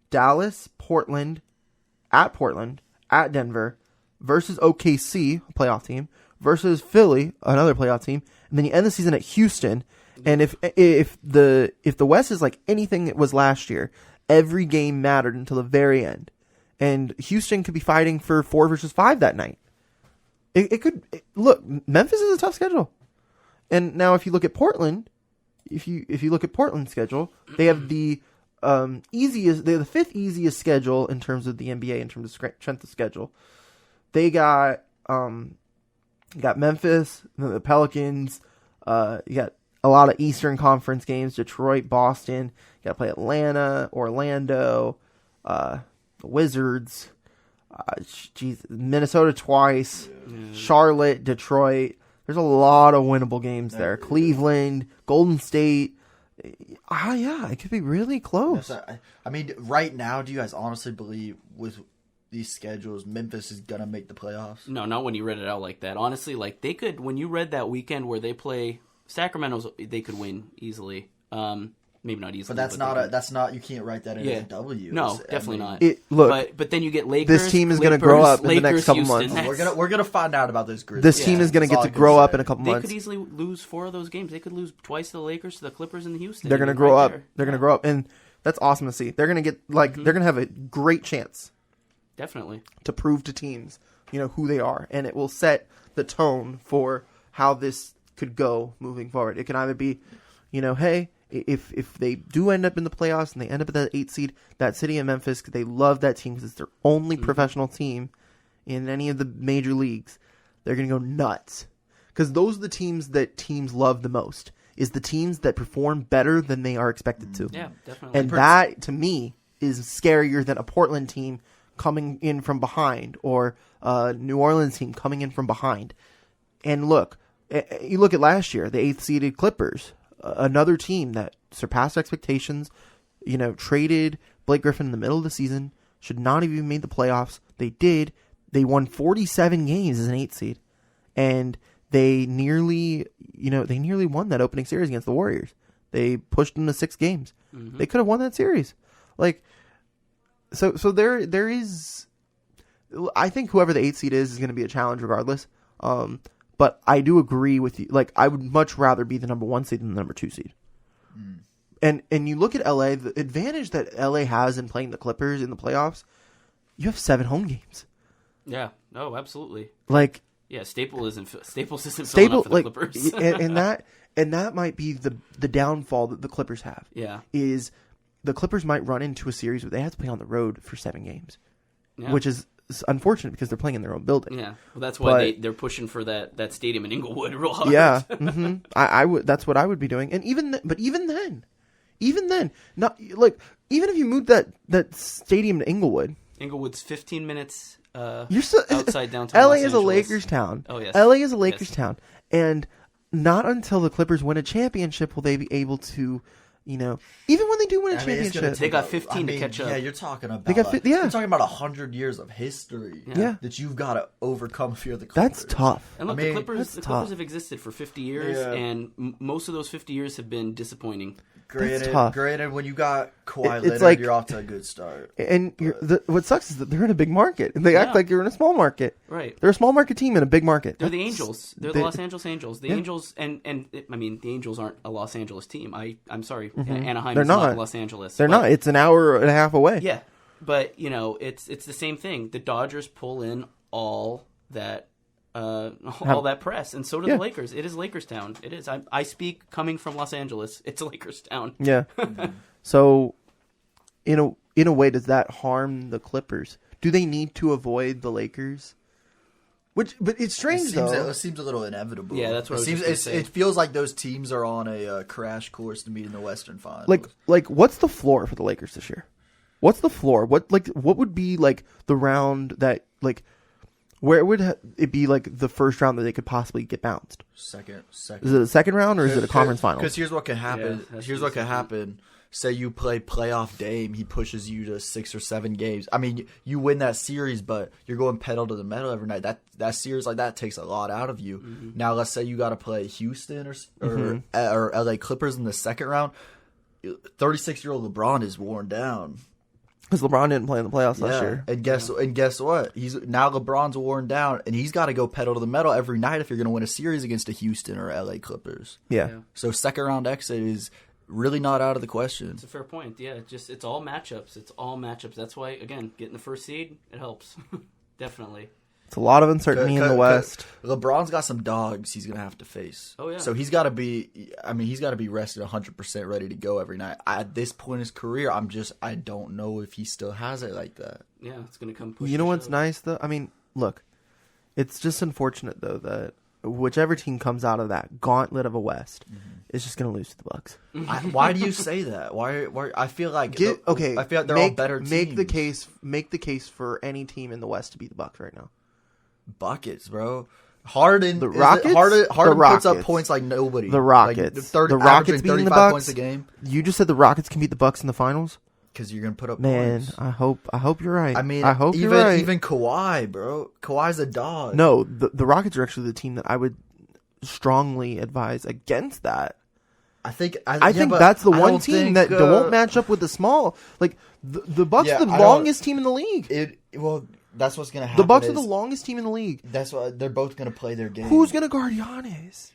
Dallas, Portland, at Denver, versus OKC, a playoff team, versus Philly, another playoff team, and then you end the season at Houston. And if the West is like anything it was last year, every game mattered until the very end, and Houston could be fighting for 4 versus 5 that night. Look, Memphis is a tough schedule. And now, if you look at Portland, if you look at Portland's schedule, they have the easiest. They have the 5th easiest schedule in terms of the NBA in terms of strength of schedule. They got Memphis, the Pelicans. You got a lot of Eastern Conference games: Detroit, Boston. You got to play Atlanta, Orlando, the Wizards. Minnesota twice, Charlotte, Detroit. There's a lot of winnable games there. Cleveland, Golden State. Yeah, it could be really close. I mean, right now, do you guys honestly believe with these schedules, Memphis is going to make the playoffs? No, not when you read it out like that. Honestly, like they could, when you read that weekend where they play Sacramento's, they could win easily. Maybe not easily. But that's not, you can't write that in as a W. No, definitely not. But then you get Lakers. This team is going to grow up in the next couple months. We're gonna find out about this group. This team is going to get to grow up in a couple months. They could easily lose 4 of those games. They could lose twice to the Lakers, to the Clippers, and the Houston. They're going to grow up. They're going to grow up, and that's awesome to see. They're going to get they're going to have a great chance. Definitely. To prove to teams, who they are, and it will set the tone for how this could go moving forward. It can either be, hey, if they do end up in the playoffs and they end up at that 8th seed, that city of Memphis, they love that team because it's their only professional team in any of the major leagues. They're going to go nuts because those are the teams that teams love the most. Is the teams that perform better than they are expected to. Yeah, definitely. And that to me is scarier than a Portland team coming in from behind or a New Orleans team coming in from behind. And look, you look at last year, the 8th seeded Clippers. Another team that surpassed expectations, traded Blake Griffin in the middle of the season, should not have even made the playoffs. They did. They won 47 games as an 8th seed. And they nearly won that opening series against the Warriors. They pushed them to 6 games. Mm-hmm. They could have won that series. So there is, I think whoever the 8th seed is going to be a challenge regardless. But I do agree with you. I would much rather be the number 1 seed than the number 2 seed. And you look at LA, the advantage that LA has in playing the Clippers in the playoffs, you have 7 home games. Yeah. Oh, absolutely. Staples isn't filling up for the Clippers. and that might be the downfall that the Clippers have. Yeah. Is the Clippers might run into a series where they have to play on the road for 7 games. Yeah. Which is unfortunate because they're playing in their own building. Yeah, well, that's why they're pushing for that stadium in Inglewood real hard. Yeah, mm-hmm. I would. That's what I would be doing. And even then, not even if you moved that stadium to Inglewood, Inglewood's 15 minutes. You're still outside downtown. LA Los is Angeles. a Lakers town. Oh yes, LA is a Lakers town, and not until the Clippers win a championship will they be able to. Even when they do win a championship, they got 15 to catch up. Yeah, you're talking about. You're talking about 100 years of history. Yeah. That you've got to overcome if you're the Clippers. That's tough. And look, the Clippers have existed for 50 years, and most of those 50 years have been disappointing. Granted, when you got Kawhi Leonard, you're off to a good start. And what sucks is that they're in a big market, and they act like you're in a small market. Right. They're a small market team in a big market. They're the Angels. They're the Los Angeles Angels. The Angels, and the Angels aren't a Los Angeles team. I'm sorry, Anaheim is not Los Angeles. They're not. It's an hour and a half away. Yeah, but it's the same thing. The Dodgers pull in all that. All that press, and so do the Lakers. It is Lakers town. It is. I speak coming from Los Angeles. It's a Lakers town. Yeah. So, in a way, does that harm the Clippers? Do they need to avoid the Lakers? But it's strange though. It seems a little inevitable. Yeah, that's what it feels like those teams are on a crash course to meet in the Western Finals. What's the floor for the Lakers this year? What's the floor? What would be the round that where would it be the first round that they could possibly get bounced? Second. Is it a second round or is it a conference final? Because here's what can happen. Yeah, here's what can happen. say you play playoff Dame, he pushes you to 6 or 7 games. I mean, you win that series, but you're going pedal to the metal every night. That series like that takes a lot out of you. Mm-hmm. Now, let's say you got to play Houston or LA Clippers in the second round. 36-year-old LeBron is worn down. Because LeBron didn't play in the playoffs last year. And guess what? Now LeBron's worn down, and he's got to go pedal to the metal every night if you're going to win a series against a Houston or LA Clippers. Yeah. So second round exit is really not out of the question. It's a fair point. Yeah, it's all matchups. It's all matchups. That's why, again, getting the first seed, it helps. Definitely. It's a lot of uncertainty in the West. LeBron's got some dogs he's going to have to face. Oh, yeah. So he's got to be rested 100% ready to go every night. At this point in his career, I don't know if he still has it like that. Yeah, it's going to come push. You know what's nice, though? I mean, look, it's just unfortunate, though, that whichever team comes out of that gauntlet of a West is just going to lose to the Bucks. Why do you say that? Why? I feel like I feel like they're all better teams. Make the case for any team in the West to beat the Bucks right now. Buckets, bro. Harden, the Rockets. Harden the puts up points like nobody. The Rockets, like the Rockets beating the Bucks. Points a game. You just said the Rockets can beat the Bucks in the finals. Because you're gonna put up points. I hope you're right. I mean, I hope you're right. Even Kawhi, bro. Kawhi's a dog. No, the Rockets are actually the team that I would strongly advise against that. I think that's the one team that won't match up with the small. Like the Bucks are the longest team in the league. That's what's going to happen. The Bucks are the longest team in the league. That's why they're both going to play their game. Who's going to guard Giannis?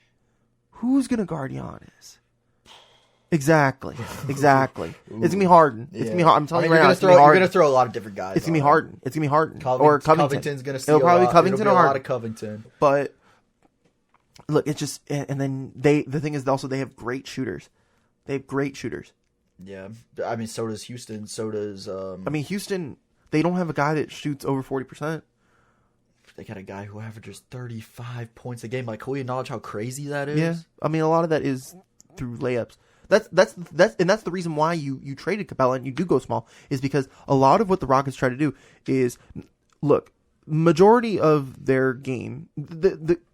Exactly. It's going to be Harden. It's going to be Harden. I'm telling you right now, it's going to be Harden. You're going to throw a lot of different guys. It's going to be Harden. It's going to be Harden. Or Covington. Covington's going to steal. It'll probably be Covington or Harden. A lot of Covington. But look, it's just, and then the thing is also they have great shooters. Yeah. I mean, so does Houston. So does... Houston... They don't have a guy that shoots over 40%. They got a guy who averages 35 points a game. Like, can we acknowledge how crazy that is? Yeah, I mean, a lot of that is through layups. That's the reason why you traded Capella and you do go small is because a lot of what the Rockets try to do is look. Majority of their game,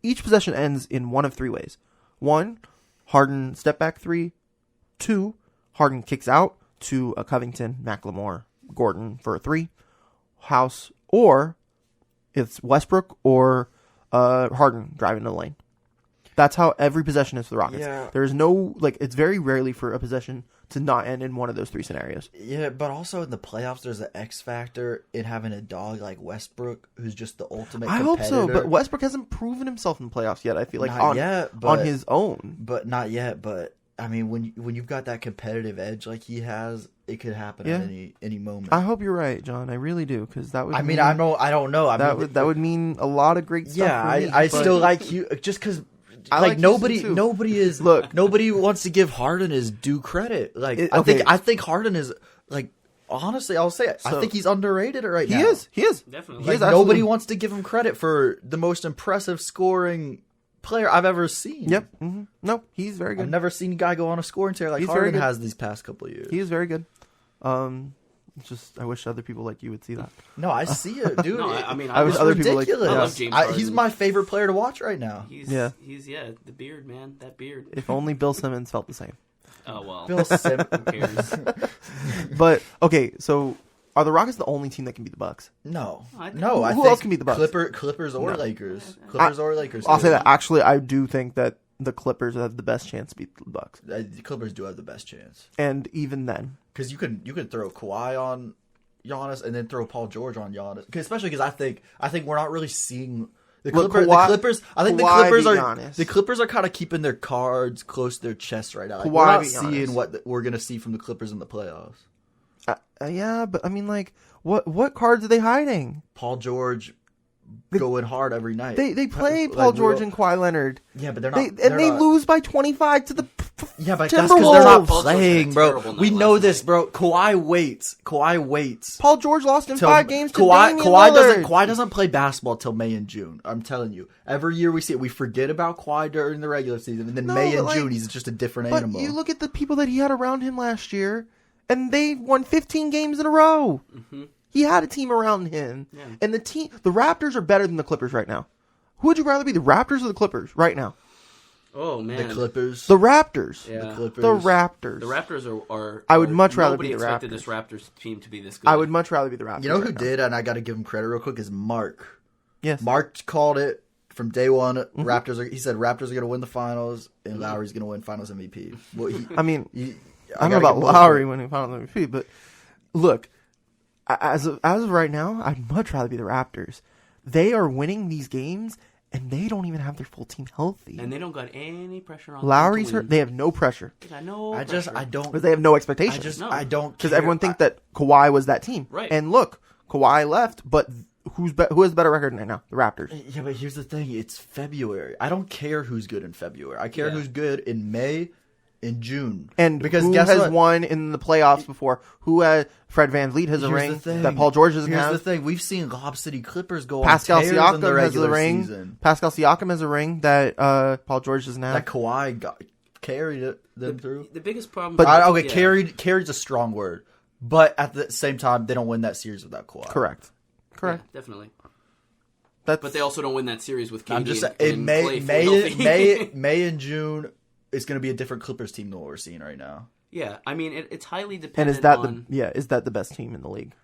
each possession ends in one of 3 ways. 1, Harden step back 3. 2, Harden kicks out to a Covington, McLemore, Gordon for a 3. House, or it's Westbrook or Harden driving to the lane. That's how every possession is for the Rockets. Yeah. There's no, it's very rarely for a possession to not end in one of those 3 scenarios. Yeah, but also in the playoffs, there's an X factor in having a dog like Westbrook, who's just the ultimate competitor. I hope so, but Westbrook hasn't proven himself in the playoffs yet, I feel like, on his own. But not yet, but... I mean, when you've got that competitive edge like he has, it could happen at any moment. I hope you're right, John. I really do, because that would. I don't know. That would mean a lot of great stuff. Yeah, I still like you just because. Nobody wants to give Harden his due credit. I think Harden is honestly, I'll say it. I think he's underrated right now. He is definitely. Nobody wants to give him credit for the most impressive scoring player I've ever seen. Yep. Mm-hmm. No, he's very good. I've never seen a guy go on a scoring tear like Harden has these past couple of years. He is very good. Just I wish other people like you would see that. No, I see it, dude. No, I mean, I wish other people like. I love James Harden. He's my favorite player to watch right now. He's the beard, man. That beard. If only Bill Simmons felt the same. Oh well. Bill Simmons. Who cares? But okay, so. Are the Rockets the only team that can beat the Bucks? No. Who else can beat the Bucks? Clippers or Lakers. Lakers. I'll say that. Actually, I do think that the Clippers have the best chance to beat the Bucks. The Clippers do have the best chance. And even then. Because you can throw Kawhi on Giannis and then throw Paul George on Giannis. Especially because I think we're not really seeing... The Clippers. I think the Clippers are kind of keeping their cards close to their chest right now. We're not seeing what we're going to see from the Clippers in the playoffs. Yeah, but I mean, what cards are they hiding? Paul George going hard every night. They play Paul George and Kawhi Leonard. Yeah, but they're not. They lose by 25 to the Yeah, but Timberwolves. that's because they're not playing, bro. We know this, bro. Kawhi waits. Paul George lost in 5 games to Damian Lillard. Kawhi doesn't play basketball till May and June. I'm telling you. Every year we see it. We forget about Kawhi during the regular season, and then May and June he's just a different animal. But you look at the people that he had around him last year. And they won 15 games in a row. Mm-hmm. He had a team around him. Yeah. And the Raptors are better than the Clippers right now. Who would you rather be, the Raptors or the Clippers right now? Oh man, The Clippers. The Raptors. Yeah. The Clippers. The Raptors. The Raptors are. I would much rather nobody be the expected Raptors. this Raptors team to be this good. I would much rather be the Raptors. You know who right now. did, and I got to give him credit real quick, is Mark. Yes. Mark called it from day one. He said Raptors are going to win the finals, and Lowry's going to win Finals MVP. Well, I mean, I don't gotta know about give him Lowry credit. winning Finals MVP, but look, as of right now, I'd much rather be the Raptors. They are winning these games, and they don't even have their full team healthy. and they don't got any pressure on. Lowry's them to hurt. win. They have no pressure They got no. I pressure. don't. because they have no expectations. No. I don't. Because care. everyone thinks that Kawhi was that team. Right. And look, Kawhi left, but who has the better record right now? The Raptors. Yeah, but here's the thing. It's February. I don't care who's good in February. I care Yeah. who's good in May, in June. And because who guess has what? won in the playoffs before? Who has Fred VanVleet has a Here's ring the thing. that Paul George doesn't Here's have. the thing. We've seen Lob City Clippers go Pascal on tears in the Siakam has a regular ring. season. Pascal Siakam has a ring that Paul George doesn't have. That Kawhi carried them through. The biggest problem. But- Okay, yeah. carried's a strong word, but at the same time, they don't win that series without Kawhi. Correct. Yeah, definitely. That's, But they also don't win that series with KD. I'm just saying, and in May, Clay fully healthy. May and June, it's going to be a different Clippers team than what we're seeing right now. Yeah, I mean it's highly and dependent is that on. is that the best team in the league?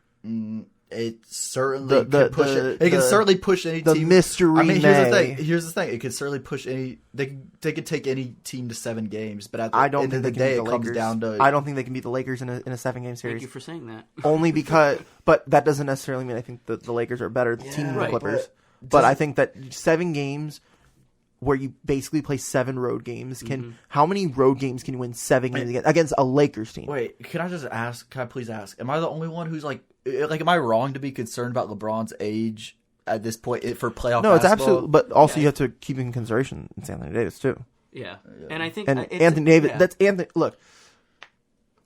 It certainly The- could push the- it. It can the- certainly push any the team. mystery I mean, here's the May. thing. Here's the thing. It could certainly push any. They could take any team to 7 games, but at the I don't end think of the they can day, beat it the comes Lakers. down to. I don't think they can beat the Lakers in a 7-game Thank series. you for saying that. Only because, but that doesn't necessarily mean I think that the Lakers are a better team than the Right, Clippers. but But I think that 7 games where you basically play 7 road games how many road games can you win 7 games against a Lakers team? Wait, can I just ask? Can I please ask? Am I the only one who's like, am I wrong to be concerned about LeBron's age at this point for playoff? No, it's basketball? absolutely. But also, you have to keep in consideration it's Anthony Davis too, Yeah, and I think and it's, Anthony Davis. yeah. That's Anthony. Look,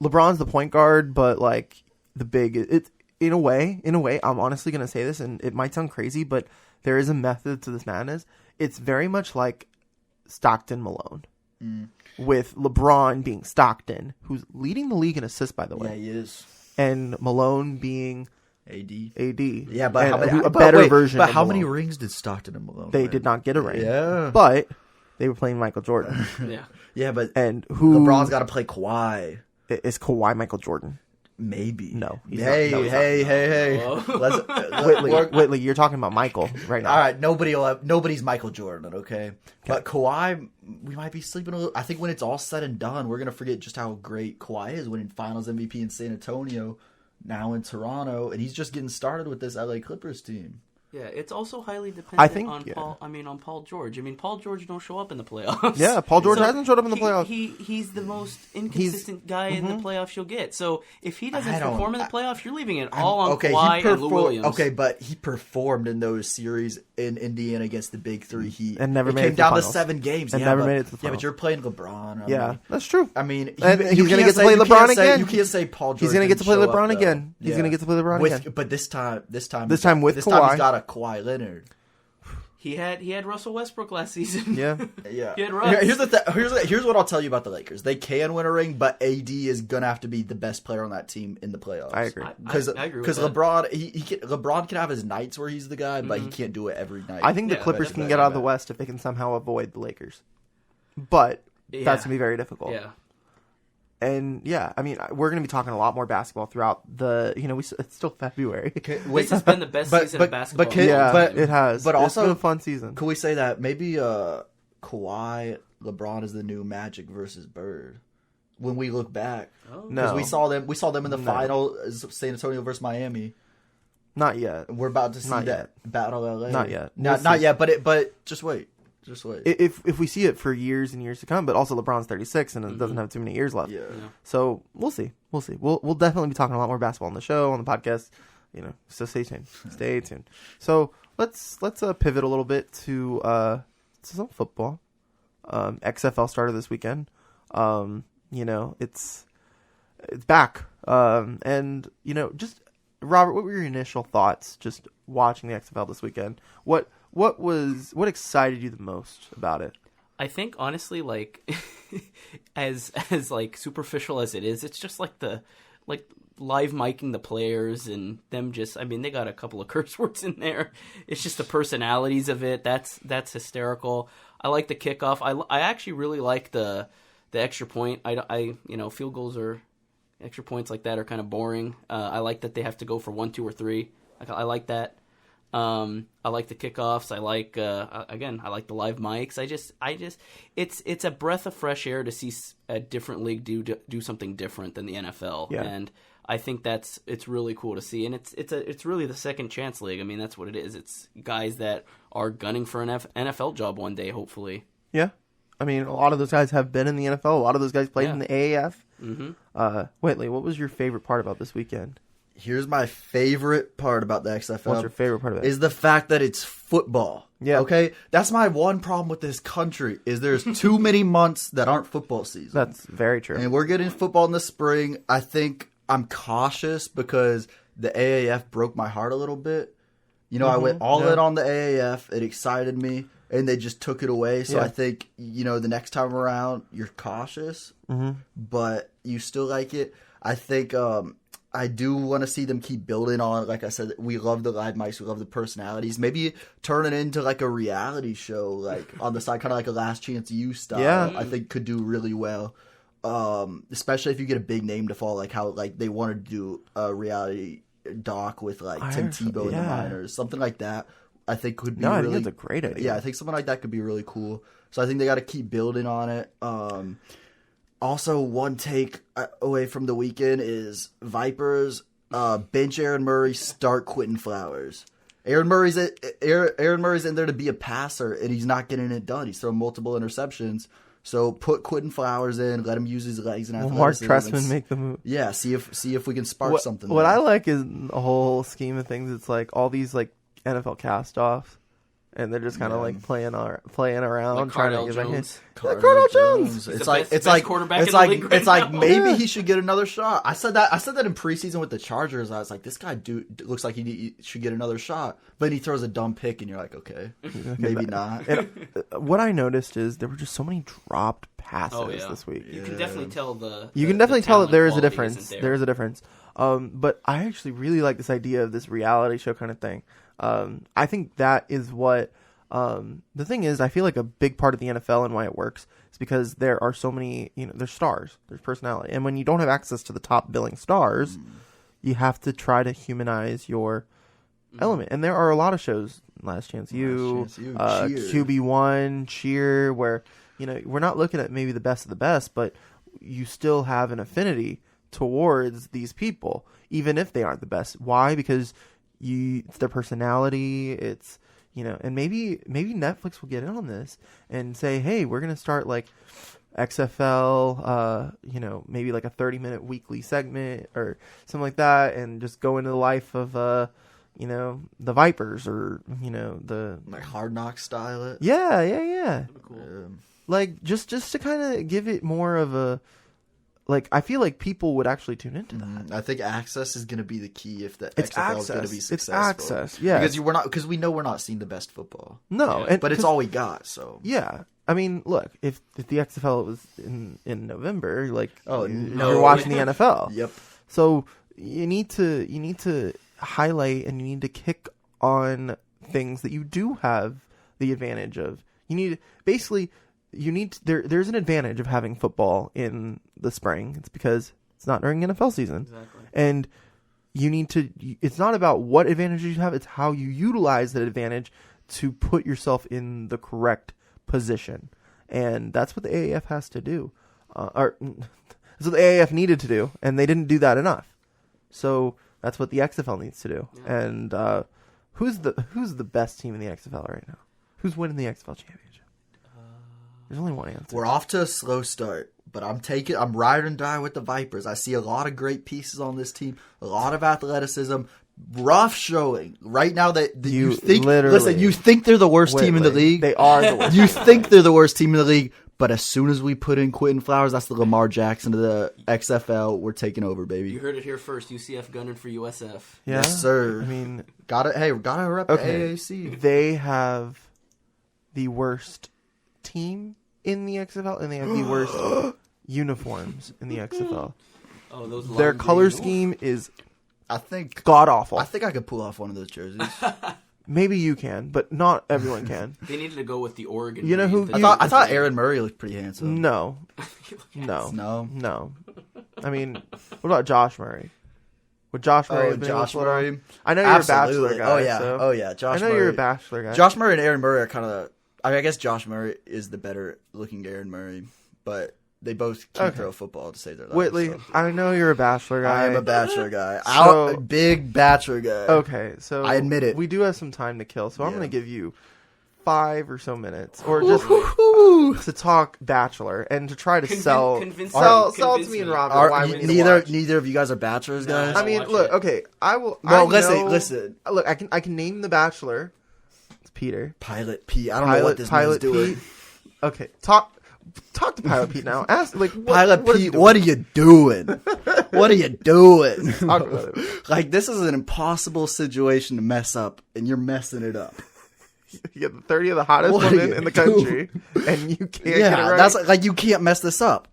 LeBron's the point guard, but like the big. It's in a way. I'm honestly gonna say this, and it might sound crazy, but there is a method to this madness. It's very much like Stockton Malone, with LeBron being Stockton, who's leading the league in assists, by the Yeah, way, he is. and Malone being AD. AD. Yeah, but And how many? a better wait, version. But of how many Malone. rings did Stockton and Malone? They win? did not get a ring. Yeah. But they were playing Michael Jordan. yeah. Yeah, but And who LeBron's got to play Kawhi. is Kawhi Michael Jordan? Maybe. No, he's Hey, not. No, he's hey. Whoa. Let's. Whitley, you're talking about Michael right now. All right, nobody's Michael Jordan, okay? But Kawhi, we might be sleeping a little. I think when it's all said and done, we're gonna forget just how great Kawhi is, winning Finals MVP in San Antonio, now in Toronto, and he's just getting started with this LA Clippers team. Yeah, it's also highly dependent I think- on yeah. Paul. I mean, on Paul George. I mean, Paul George don't show up in the playoffs. Yeah, Paul George hasn't showed up in the playoffs. He's the most inconsistent guy in the playoffs you'll get. So if he doesn't perform in the playoffs, you're leaving it all on Kawhi and Lou Williams. Okay, but he performed in those series in Indiana against the Big Three Heat, And never it made came it to the down to finals. 7 games, And yeah, never but, made it to the Yeah, finals. but you're playing LeBron. Yeah, that's true. I mean, And he's you gonna can't get to say- play you LeBron can't say- again. You can't say Paul George. He's gonna get to play didn't show LeBron up, though. again. He's gonna get to play LeBron again. But this time with he's Kawhi. he's got a Kawhi Leonard. He had Russell Westbrook last season. Yeah. Yeah. He had Russ. Here's what I'll tell you about the Lakers. They can win a ring, but AD is gonna have to be the best player on that team in the playoffs. I agree. I agree with Because that. LeBron can have his nights where he's the guy, but he can't do it every night. I think the Yeah, Clippers that's can bad, get out of bad. the West if they can somehow avoid the Lakers. But Yeah. that's gonna be very difficult. Yeah. And yeah, I mean, we're gonna be talking a lot more basketball throughout the. It's still February. Wait, This has been the best season of basketball. Yeah, it has. But It's also, been a fun season. Can we say that maybe Kawhi, LeBron is the new Magic versus Bird? When we look back, because No, we saw them in the final, San Antonio versus Miami. not yet. We're about to see Not that battle LA. Not yet. Not We'll see. yet. But just wait. Just wait. If we see it for years and years to come, but also LeBron's 36 and it doesn't have too many years left. Yeah. So we'll see. We'll definitely be talking a lot more basketball on the show, on the podcast. So stay tuned. Stay tuned. So let's pivot a little bit to some football. XFL started this weekend. It's back. And just Robert, what were your initial thoughts just watching the XFL this weekend? What excited you the most about it? I think honestly, like as like superficial as it is, it's just like the like live miking the players and them just, I mean, they got a couple of curse words in there. It's just the personalities of it. That's hysterical. I like the kickoff. I actually really like the extra point. I field goals or extra points like that are kind of boring. I like that they have to go for 1, 2, or 3. I like that. I like the kickoffs. I like I like the live mics. It's a breath of fresh air to see a different league do something different than the NFL. Yeah. And I think it's really cool to see. And it's really the second chance league. I mean, that's what it is. It's guys that are gunning for an NFL job one day, hopefully. Yeah. I mean, a lot of those guys have been in the NFL. A lot of those guys played in the AAF. Mm-hmm. Whitley, what was your favorite part about this weekend? Here's my favorite part about the XFL. What's your favorite part of it? Is the fact that it's football. Yeah. Okay? That's my one problem with this country, is there's too many months that aren't football season. That's very true. And we're getting football in the spring. I think I'm cautious because the AAF broke my heart a little bit. I went all in on the AAF. It excited me. And they just took it away. So I think, the next time around, you're cautious. But you still like it. I think I do want to see them keep building on. Like I said, we love the live mics. We love the personalities. Maybe turn it into like a reality show, like on the side, kind of like a Last Chance U style. Yeah. I think could do really well. Especially if you get a big name to follow, like how like they wanted to do a reality doc with like Tim Tebow and the Miners. Something like that. I think could be I think that's a great idea. Yeah, I think something like that could be really cool. So I think they got to keep building on it. Also, one take away from the weekend is Vipers bench Aaron Murray, start Quentin Flowers. Aaron Murray's in there to be a passer, and he's not getting it done. He's throwing multiple interceptions. So put Quentin Flowers in, let him use his legs and athleticism. Mark Trestman make the move. Yeah, see if we can spark something. What I like is a whole scheme of things. It's like all these like NFL cast-offs, and they're just kind of like playing around, like trying Cardell to Jones. Cardell Jones. It's best like quarterback in the league right it's like now. maybe he should get another shot. I said that in preseason with the Chargers. I was like, this guy looks like he should get another shot, but he throws a dumb pick, and you're like, okay, maybe not. And what I noticed is there were just so many dropped passes this week. You can definitely tell that there is a difference. There is a difference. But I actually really like this idea of this reality show kind of thing. I think that is what the thing is. I feel like a big part of the NFL and why it works is because there are so many, there's stars, there's personality. And when you don't have access to the top billing stars, you have to try to humanize your element. And there are a lot of shows, Last Chance U, QB1, Cheer, where, we're not looking at maybe the best of the best, but you still have an affinity towards these people, even if they aren't the best. Why? Because it's their personality. It's, and maybe Netflix will get in on this and say, hey, we're going to start like XFL, maybe like a 30-minute weekly segment or something like that, and just go into the life of, the Vipers or, the like Hard Knocks style it. Yeah. Cool. Like just to kind of give it more of a, like, I feel like people would actually tune into that. I think access is going to be the key if the XFL is going to be successful. It's access, yeah. Because we know we're not seeing the best football. No, but it's all we got. So yeah, I mean, look, if the XFL was in November, like, you're watching the NFL. Yep. So you need to highlight and you need to kick on things that you do have the advantage of. There's an advantage of having football in the spring. It's because it's not during NFL season. Exactly. And it's not about what advantages you have, it's how you utilize that advantage to put yourself in the correct position. And that's what the AAF has to do. Or that's what the AAF needed to do, and they didn't do that enough. So that's what the XFL needs to do. Yeah. And who's the best team in the XFL right now? Who's winning the XFL championship? There's only one answer. We're off to a slow start, but I'm ride and die with the Vipers. I see a lot of great pieces on this team, a lot of athleticism, rough showing. Right now that you think they're the worst team in the league. They are the worst. You think they're the worst team in the league, but as soon as we put in Quentin Flowers, that's the Lamar Jackson of the XFL. We're taking over, baby. You heard it here first. UCF gunning for USF. Yeah? Yes, sir. I mean, gotta rep the AAC. They have the worst team in the XFL, and they have the worst uniforms in the XFL. Oh, those Their lime color green. scheme is I think god awful. I think I could pull off one of those jerseys. Maybe you can, but not everyone can. They needed to go with the Oregon. You know green. who- The I thought dark Aaron Murray looked pretty handsome. No. No. No. I mean, what about Josh Murray? Would Josh Murray Oh, have been Josh able to pull it off? Murray. I know you're Absolutely. a Bachelor guy. Oh yeah. So. Oh yeah. Josh I know Murray. you're a Bachelor guy. Josh Murray and Aaron Murray are kind of. I guess Josh Murray is the better looking Aaron Murray, but they both can throw football to save their lives. Whitley, so. I know you're a Bachelor guy. I am a Bachelor guy. So- Big Bachelor guy. Okay, so I admit it. We do have some time to kill, so I'm Yeah. going to give you 5 or so minutes, or just to talk Bachelor and to try to sell convince sell me. to Convince me and me. Robert why we need to watch. Neither of you guys are Bachelors, guys. I mean, watch look, it. okay, I will. Well, I know- listen. Look, I can name the Bachelor. It's Peter. Pilot Pete. I don't know what this man's Pilot doing. Pete. Okay, talk to Pilot Pete now. Ask Pilot what is he Pete, doing? what are you doing? What are you doing? Talk about it. Like, this is an impossible situation to mess up, and you're messing it up. You get the 30 of the hottest What are women you in the country, and you can't get it Yeah, right. that's like you can't mess this up.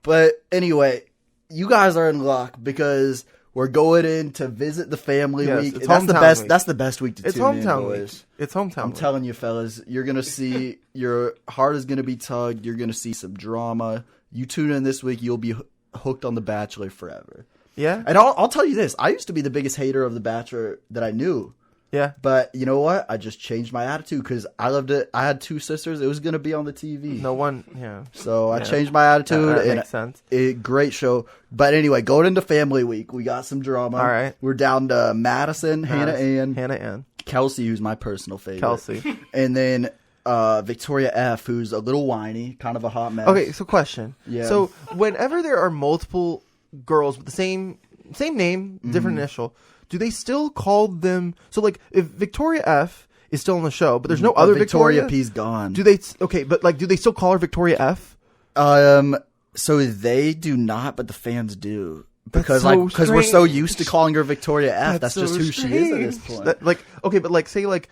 But anyway, you guys are in luck because we're going in to visit the family Yes, week. it's That's the hometown best. week. That's the best week to It's tune in, hometown boys. week. It's hometown I'm week. telling you, fellas, you're gonna see your heart is gonna be tugged. You're gonna see some drama. You tune in this week, you'll be hooked on The Bachelor forever. Yeah, And I'll tell you this: I used to be the biggest hater of The Bachelor that I knew. yeah. But you know what? I just changed my attitude because I loved it. I had 2 sisters. It was gonna be on the TV. No one. Yeah, So I changed my attitude. that and makes sense. Great show. But anyway, going into family week, we got some drama. All right. We're down to Madison, Hannah Ann, Kelsey, who's my personal favorite. Kelsey. And then Victoria F., who's a little whiny, kind of a hot mess. Okay, so question. Yeah. So whenever there are multiple girls with the same name, different initial, do they still call them? So like, if Victoria F is still on the show, but there's no other Victoria P's gone. Do they? Okay, but like, do they still call her Victoria F? So they do not, but the fans do. Because so because we're so strange. used to calling her Victoria F. That's so just who she is at this strange. point. That, like, okay, but like, say like,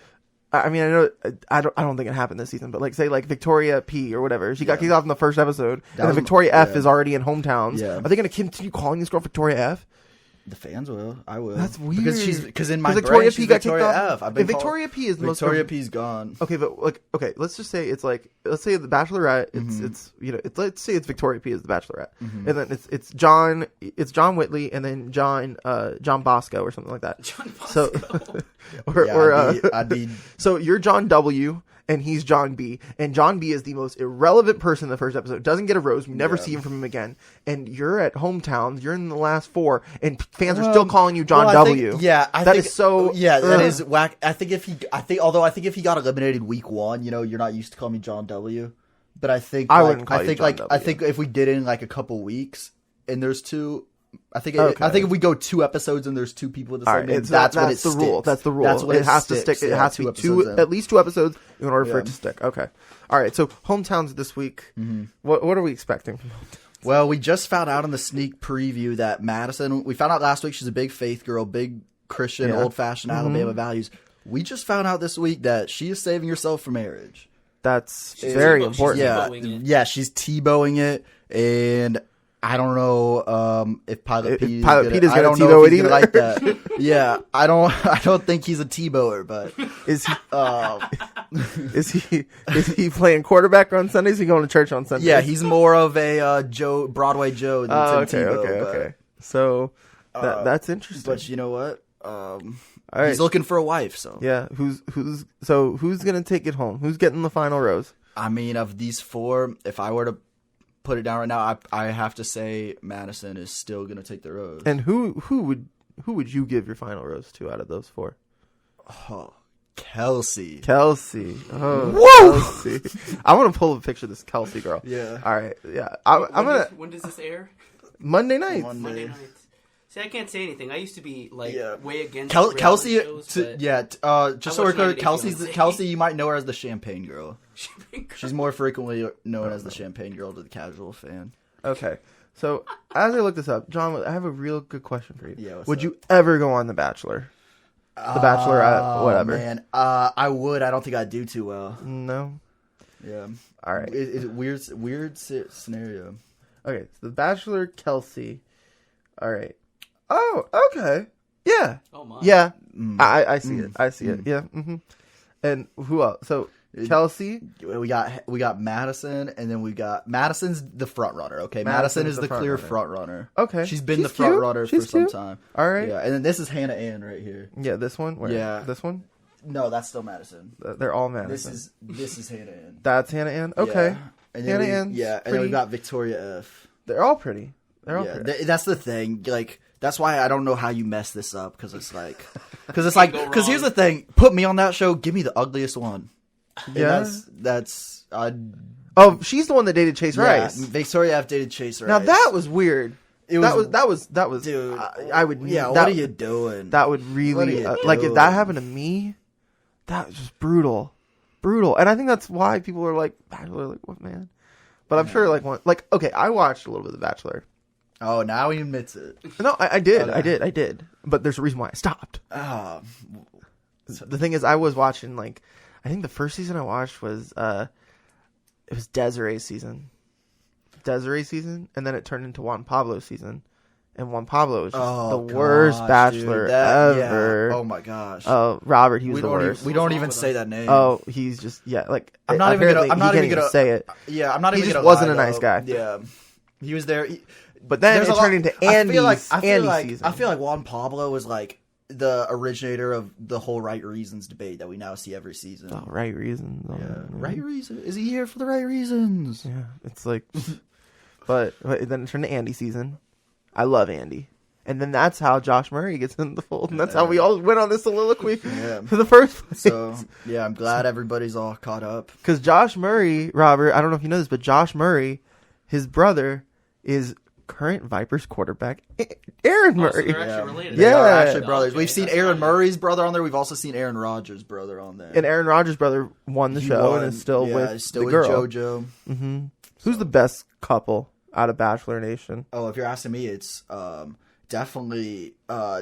I mean, I know I don't think it happened this season, but like, say like Victoria P or whatever, she got kicked off in the first episode, and then was- Victoria F yeah. is already in hometowns. Yeah. Are they going to continue calling this girl Victoria F? The fans will. I will. That's weird. Because in my Because Victoria brain, P she's got kicked Victoria off. F. I've been If Victoria P is the most Victoria P's gone. Okay, but like, okay, let's just say it's like, let's say the Bachelorette, it's you know, let's say it's Victoria P is the Bachelorette, and then it's John Whitley, and then John Bosco or something like that. John So, Yeah, I'd be so you're John W. and he's John B. And John B is the most irrelevant person in the first episode. Doesn't get a rose. We never see him from him again. And you're at hometowns. You're in the last 4, and fans are still calling you John W. I That think is so. that ugh. is whack. I think if he got eliminated week 1, you know, you're not used to calling me John W. But I think I like, wouldn't call I you think John like W. I think if we did it in like a couple weeks and there's 2. I think Okay. if we go 2 episodes and there's 2 people with the All same right, name, it's that's when it the sticks. rule. That's the rule. That's when it has to sticks. stick. It Yeah, has to be 2 episodes in. at least 2 episodes in order for Yeah. it to stick. Okay. All right. So hometowns this week. What are we expecting? Well, we just found out in the sneak preview that Madison. We found out last week she's a big faith girl, big Christian, Yeah. old-fashioned Alabama values. We just found out this week that she is saving herself for marriage. That's She's very Tebow- important. she's Yeah, Tebowing it. yeah, she's Tebowing it, and I don't know if Pilot If Pete is Pilot gonna, Pete is I gonna don't know Tebow if it he's gonna either. like that. Yeah, I don't think he's a Tebower, but Is he? um, Is he playing quarterback on Sundays? Is he going to church on Sundays? yeah, he's more of a Broadway Joe than Oh, Tim okay, Tebow. okay, but, okay. So that's interesting. But you know what? All right. He's looking for a wife, so Yeah, who's gonna take it home? Who's getting the final rose? I mean, of these 4, if I were to put it down right now, I have to say Madison is still going to take the rose. And who would you give your final rose to out of those 4? Oh, Kelsey. Kelsey. Oh, Woo! Kelsey. I want to pull a picture of this Kelsey girl. Yeah. All right. Yeah. I'm gonna When does this air? Monday night. Monday night. See, I can't say anything. I used to be like Yeah. way against Kelsey, reality shows, but just I so we're watch clear, 90 Day Fiancé. Kelsey, you might know her as the Champagne Girl. She's more frequently known as the Champagne Girl to the casual fan. Okay. So as I look this up, John, I have a real good question for you. Yeah, what's would up? you ever go on The Bachelor? The Bachelorette, whatever. Man, I would. I don't think I'd do too well. No. Yeah. All right. It's weird scenario. Okay. So The Bachelor, Kelsey. All right. Oh, okay. Yeah. Oh my. Yeah. I see it. I see it. Yeah. Mm-hmm. And who else? So Chelsea. We got Madison, and then we got Madison's the front runner. Okay, Madison Madison is is the the clear front front runner. Okay. She's been She's the front cute. runner She's for some cute. time. All right. Yeah, and then this is Hannah Ann right here. Yeah. This one. Where? Yeah. This one. No, that's still Madison. They're all Madison. This is Hannah Ann. That's Hannah Ann. Okay. Yeah. And then Hannah Ann's yeah, and then pretty. we got Victoria F. They're all pretty. They're all Yeah, pretty. that's the thing. Like that's why I don't know how you mess this up because it's like because here's the thing. Put me on that show. Give me the ugliest one. Yeah. That's Oh, she's the one that dated Chase Rice. Victoria F dated Chase Rice. Now that was weird. That was dude. I would. Yeah, that, what are you doing? That would What really are you like if doing? that happened to me. That was just brutal. And I think that's why people are like Bachelor, like what man. But I'm sure like okay, I watched a little bit of The Bachelor. Oh, now he admits it. No, I did, Okay. I did. But there's a reason why I stopped. The thing is, I was watching I think the first season I watched was it was Desiree's season, and then it turned into Juan Pablo's season, and Juan Pablo was just the worst Bachelor ever. Yeah. Oh my gosh. Oh, Robert, he was the worst. We don't even say that name. Oh, he's just like I'm not even gonna. I'm not even gonna say it. Yeah, I'm not He even just gonna. wasn't lie, a nice though. guy. Yeah, he was there. But then There's it a lot- turned into Andy's Andy's season. I feel like Juan Pablo was like the originator of the whole right reasons debate that we now see every season. Oh, right reasons. Oh, Yeah. Right reason? Is he here for the right reasons? Yeah, it's like, but then it turned to Andy season. I love Andy, and then that's how Josh Murray gets in the fold, and that's how we all went on this soliloquy for the first place. So yeah, I'm glad everybody's all caught up. Because Josh Murray, Robert, I don't know if you know this, but Josh Murray, his brother is current Vipers quarterback Aaron Oh, so Murray. they're actually related. They are Yeah. actually brothers. Okay, We've seen that's Aaron fine. Murray's brother on there. We've also seen Aaron Rodgers' brother on there. And Aaron Rodgers' brother won the He show won. and is still Yeah, with he's still the with girl. JoJo. Who's the best couple out of Bachelor Nation? Oh, if you're asking me, it's definitely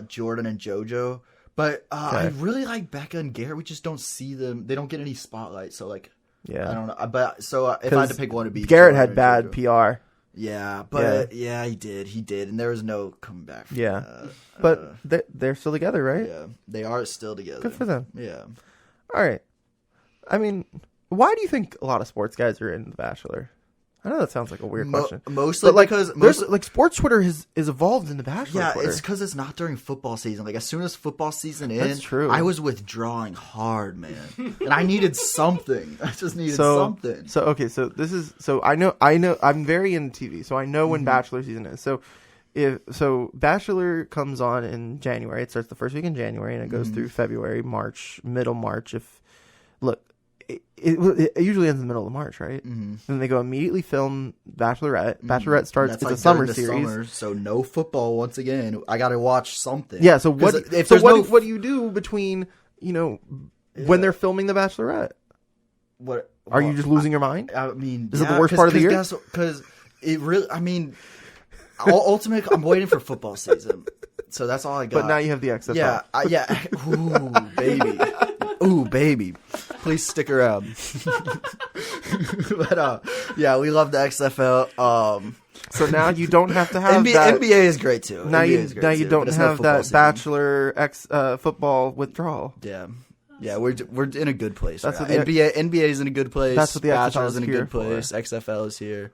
Jordan and JoJo. But I really like Becca and Garrett. We just don't see them. They don't get any spotlight. So like, Yeah, I don't know. But so if I had to pick one, it'd be Garrett Jordan had and bad JoJo. PR. Yeah, but yeah, he did, and there was no coming back from Yeah. that. But they're still together, right? Yeah, they are still together. Good for them. Yeah. All right. I mean, why do you think a lot of sports guys are in The Bachelor? I know that sounds like a weird question. Mostly But because there's sports Twitter is evolved into Bachelor yeah, Twitter. it's because it's not during football season. Like as soon as football season That's ends, true. I was withdrawing hard, man, and I needed something. I just needed something. So okay, so I know I'm very into TV, so I know when Bachelor season is. So Bachelor comes on in January. It starts the first week in January and it goes through February, March, middle March. It usually ends in the middle of March, right? Mm-hmm. Then they go immediately film Bachelorette. Bachelorette starts. That's It's like a summer during the series. summer, so no football once again. I got to watch something. Yeah. So 'Cause what? If So there's what do you do between when they're filming the Bachelorette? what Are you just losing your mind? I mean, Is it the worst part of the year? Because it really. I mean, ultimately, I'm waiting for football season, so that's all I got. But now you have the XFL. Yeah, yeah. Ooh, baby. Ooh, baby. Please stick around. But yeah, we love the XFL. So now you don't have to have NBA, that. NBA is great too. Now NBA you is great now you too, don't but it's no have football that season. Bachelor football withdrawal. Yeah. Yeah, we're in a good place. That's Right what now. NBA is in a good place. That's what the XFL Bachelor is in a is here good place. XFL is here.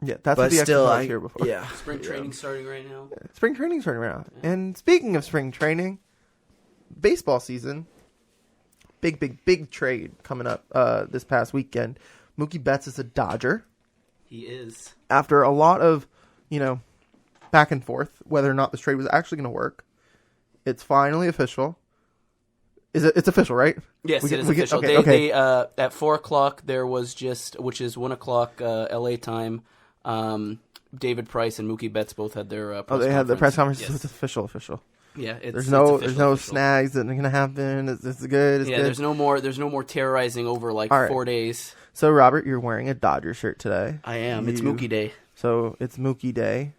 Yeah, that's But what the still, XFL was here before. yeah. Spring training starting right now. Spring training's starting right now. And speaking of spring training, baseball season. Big trade coming up this past weekend. Mookie Betts is a Dodger. He is. After a lot of, back and forth, whether or not this trade was actually going to work, it's finally official. It's official, right? Yes, it is official. Okay. They at 4:00 there was which is 1:00 LA time. David Price and Mookie Betts both had their press they had the press conference. Yes. So it's official. Yeah, There's no official. snags that are going to happen. It's good. It's Yeah, good. there's no more terrorizing over like All right. 4 days. So Robert, you're wearing a Dodger shirt today. I am. It's You- Mookie Day. So it's Mookie Day.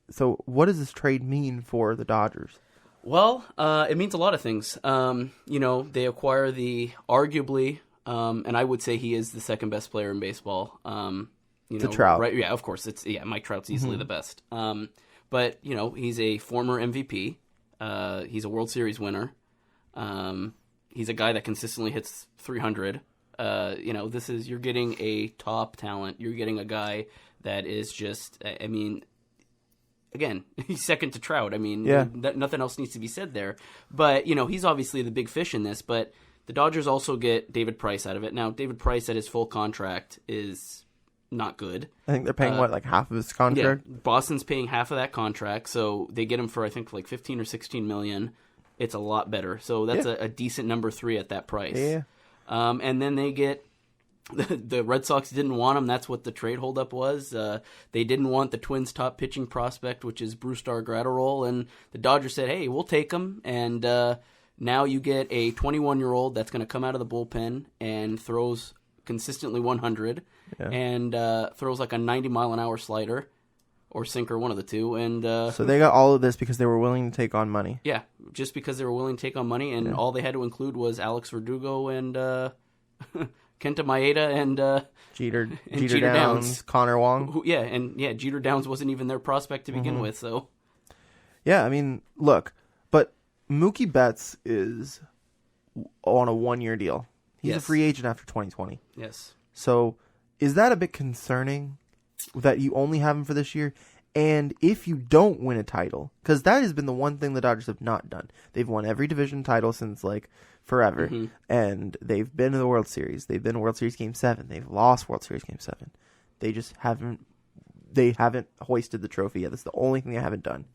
So what does this trade mean for the Dodgers? Well, it means a lot of things. They acquire the arguably, and I would say he is the second best player in baseball. Trout. Right? Yeah, of course. Mike Trout's easily the best. But, he's a former MVP. He's a World Series winner. He's a guy that consistently hits 300. You're getting a top talent. You're getting a guy that is just, again, he's second to Trout. Nothing else needs to be said there. But, he's obviously the big fish in this. But the Dodgers also get David Price out of it. Now, David Price at his full contract is not good. I think they're paying, half of his contract? Yeah, Boston's paying half of that contract. So they get him for, I think, 15 or 16 million. It's a lot better. So that's a decent number 3 at that price. Yeah. And then they get the Red Sox didn't want him. That's what the trade holdup was. They didn't want the Twins' top pitching prospect, which is Brusdar Graterol, and the Dodgers said, "Hey, we'll take him." And now you get a 21-year-old that's going to come out of the bullpen and throws consistently 100, and throws like a 90-mile-an-hour slider or sinker, one of the two. And so they got all of this because they were willing to take on money. Yeah, just because they were willing to take on money, and all they had to include was Alex Verdugo and Kenta Maeda and Jeter Downs, Connor Wong. Jeter Downs wasn't even their prospect to begin with. So, yeah, look, but Mookie Betts is on a 1-year deal. He's a free agent after 2020. Yes. So, is that a bit concerning that you only have him for this year? And if you don't win a title, because that has been the one thing the Dodgers have not done. They've won every division title since forever, and they've been to the World Series. They've been to World Series Game 7. They've lost World Series Game 7. They just haven't hoisted the trophy yet. That's the only thing they haven't done.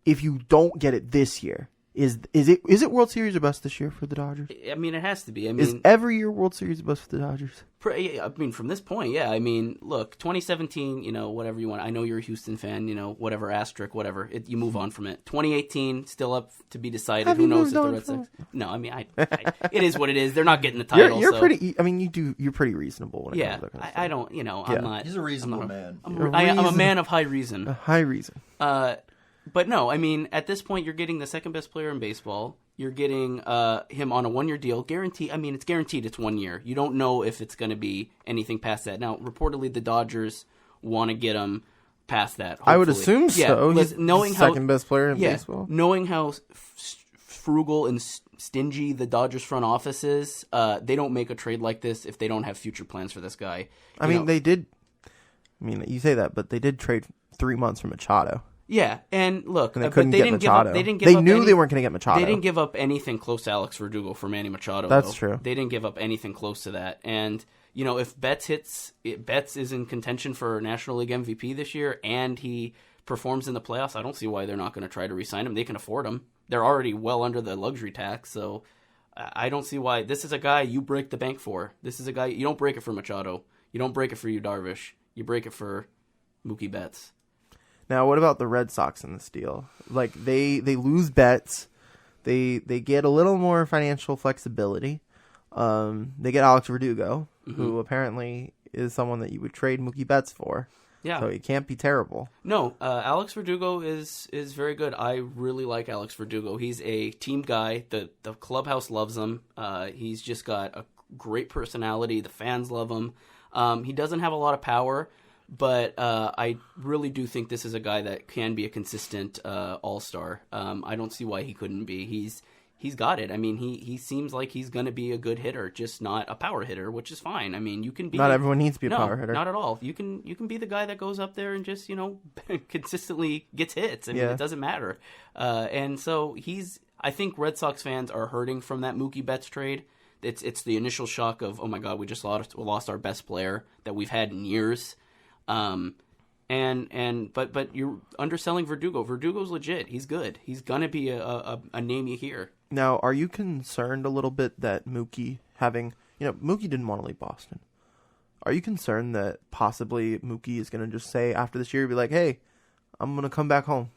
If you don't get it this year, is it World Series or bust this year for the Dodgers? It has to be. Is every year World Series or bust for the Dodgers? From this point, yeah. Look, 2017, whatever you want. I know you're a Houston fan, whatever, asterisk, whatever. You move on from it. 2018, still up to be decided. Who knows if the Red Sox... No, it is what it it is. They're not getting the title. You're pretty... you're pretty reasonable. When it comes to I don't... I'm not... He's a reasonable man. I'm a man of high reason. A high reason. But no, at this point, you're getting the second best player in baseball. You're getting him on a 1-year deal. Guaranteed. It's guaranteed it's 1 year. You don't know if it's going to be anything past that. Now, reportedly, the Dodgers want to get him past that. Hopefully. I would assume so. He's knowing second best player in baseball. Knowing how frugal and stingy the Dodgers front office is, they don't make a trade like this if they don't have future plans for this guy. They did. You say that, but they did trade 3 months for Machado. Yeah, and look, and they didn't give up. They knew they weren't going to get Machado. They didn't give up anything close to Alex Verdugo for Manny Machado. That's true. They didn't give up anything close to that. And if Betts is in contention for National League MVP this year, and he performs in the playoffs, I don't see why they're not going to try to re-sign him. They can afford him. They're already well under the luxury tax, so I don't see why. This is a guy you break the bank for. This is a guy you don't break it for Machado. You don't break it for Darvish. You break it for Mookie Betts. Now, what about the Red Sox in this deal? They lose Betts. They get a little more financial flexibility. They get Alex Verdugo, who apparently is someone that you would trade Mookie Betts for. Yeah. So it can't be terrible. No, Alex Verdugo is very good. I really like Alex Verdugo. He's a team guy. The clubhouse loves him. He's just got a great personality. The fans love him. He doesn't have a lot of power. But I really do think this is a guy that can be a consistent all-star. I don't see why he couldn't be. He's got it. He seems like he's going to be a good hitter, just not a power hitter, which is fine. You can be. Not everyone needs to be a power hitter. Not at all. You can be the guy that goes up there and just consistently gets hits. It doesn't matter. And so I think Red Sox fans are hurting from that Mookie Betts trade. It's the initial shock of, oh my God, we just lost our best player that we've had in years. But you're underselling Verdugo. Verdugo's legit. He's good. He's gonna be a name you hear. Now, are you concerned a little bit that Mookie Mookie didn't want to leave Boston? Are you concerned that possibly Mookie is gonna just say after this year, be like, hey, I'm gonna come back home.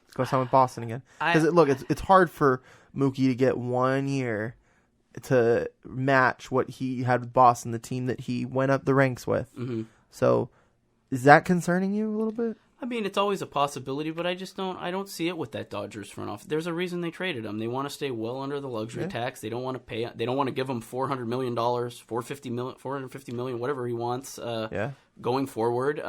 Let's go sign with Boston again. Because it's hard for Mookie to get 1 year to match what he had with Boston, the team that he went up the ranks with. Mm-hmm. So. Is that concerning you a little bit? It's always a possibility, but I don't see it with that Dodgers front office. There's a reason they traded him. They want to stay well under the luxury tax. They don't want to pay. They don't want to give him $400 million, $450 million, whatever he wants. Going forward,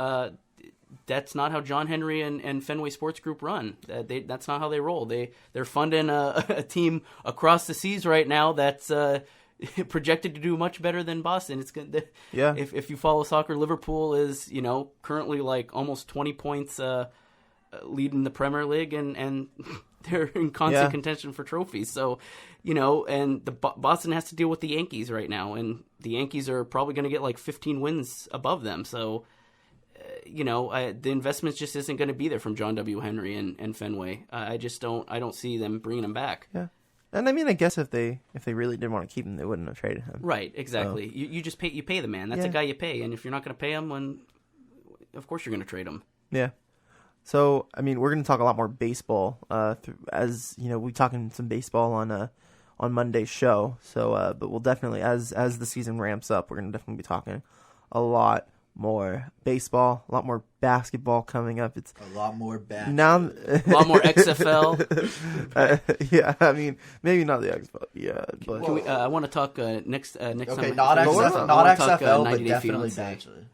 that's not how John Henry and Fenway Sports Group run. That's not how they roll. They're funding a team across the seas right now that's projected to do much better than Boston. It's good. Yeah. If you follow soccer, Liverpool is currently like almost 20 points leading the Premier League, and they're in constant contention for trophies. So, and the Boston has to deal with the Yankees right now, and the Yankees are probably going to get like 15 wins above them. So, the investment just isn't going to be there from John W. Henry and Fenway. I don't see them bringing him back. Yeah. And I mean, I guess if they really did want to keep him, they wouldn't have traded him. Right, exactly. So. You just pay the man. That's a guy you pay, and if you're not going to pay him, of course you're going to trade him. Yeah. So I mean, we're going to talk a lot more baseball. As we're talking some baseball on Monday's show. So, but we'll definitely as the season ramps up, we're going to definitely be talking a lot more baseball, a lot more basketball coming up. It's a lot more basketball. Now, a lot more XFL. Yeah, I mean, maybe not the XFL. Yeah, but I want to talk next time. Okay, not XFL, but definitely Bachelor.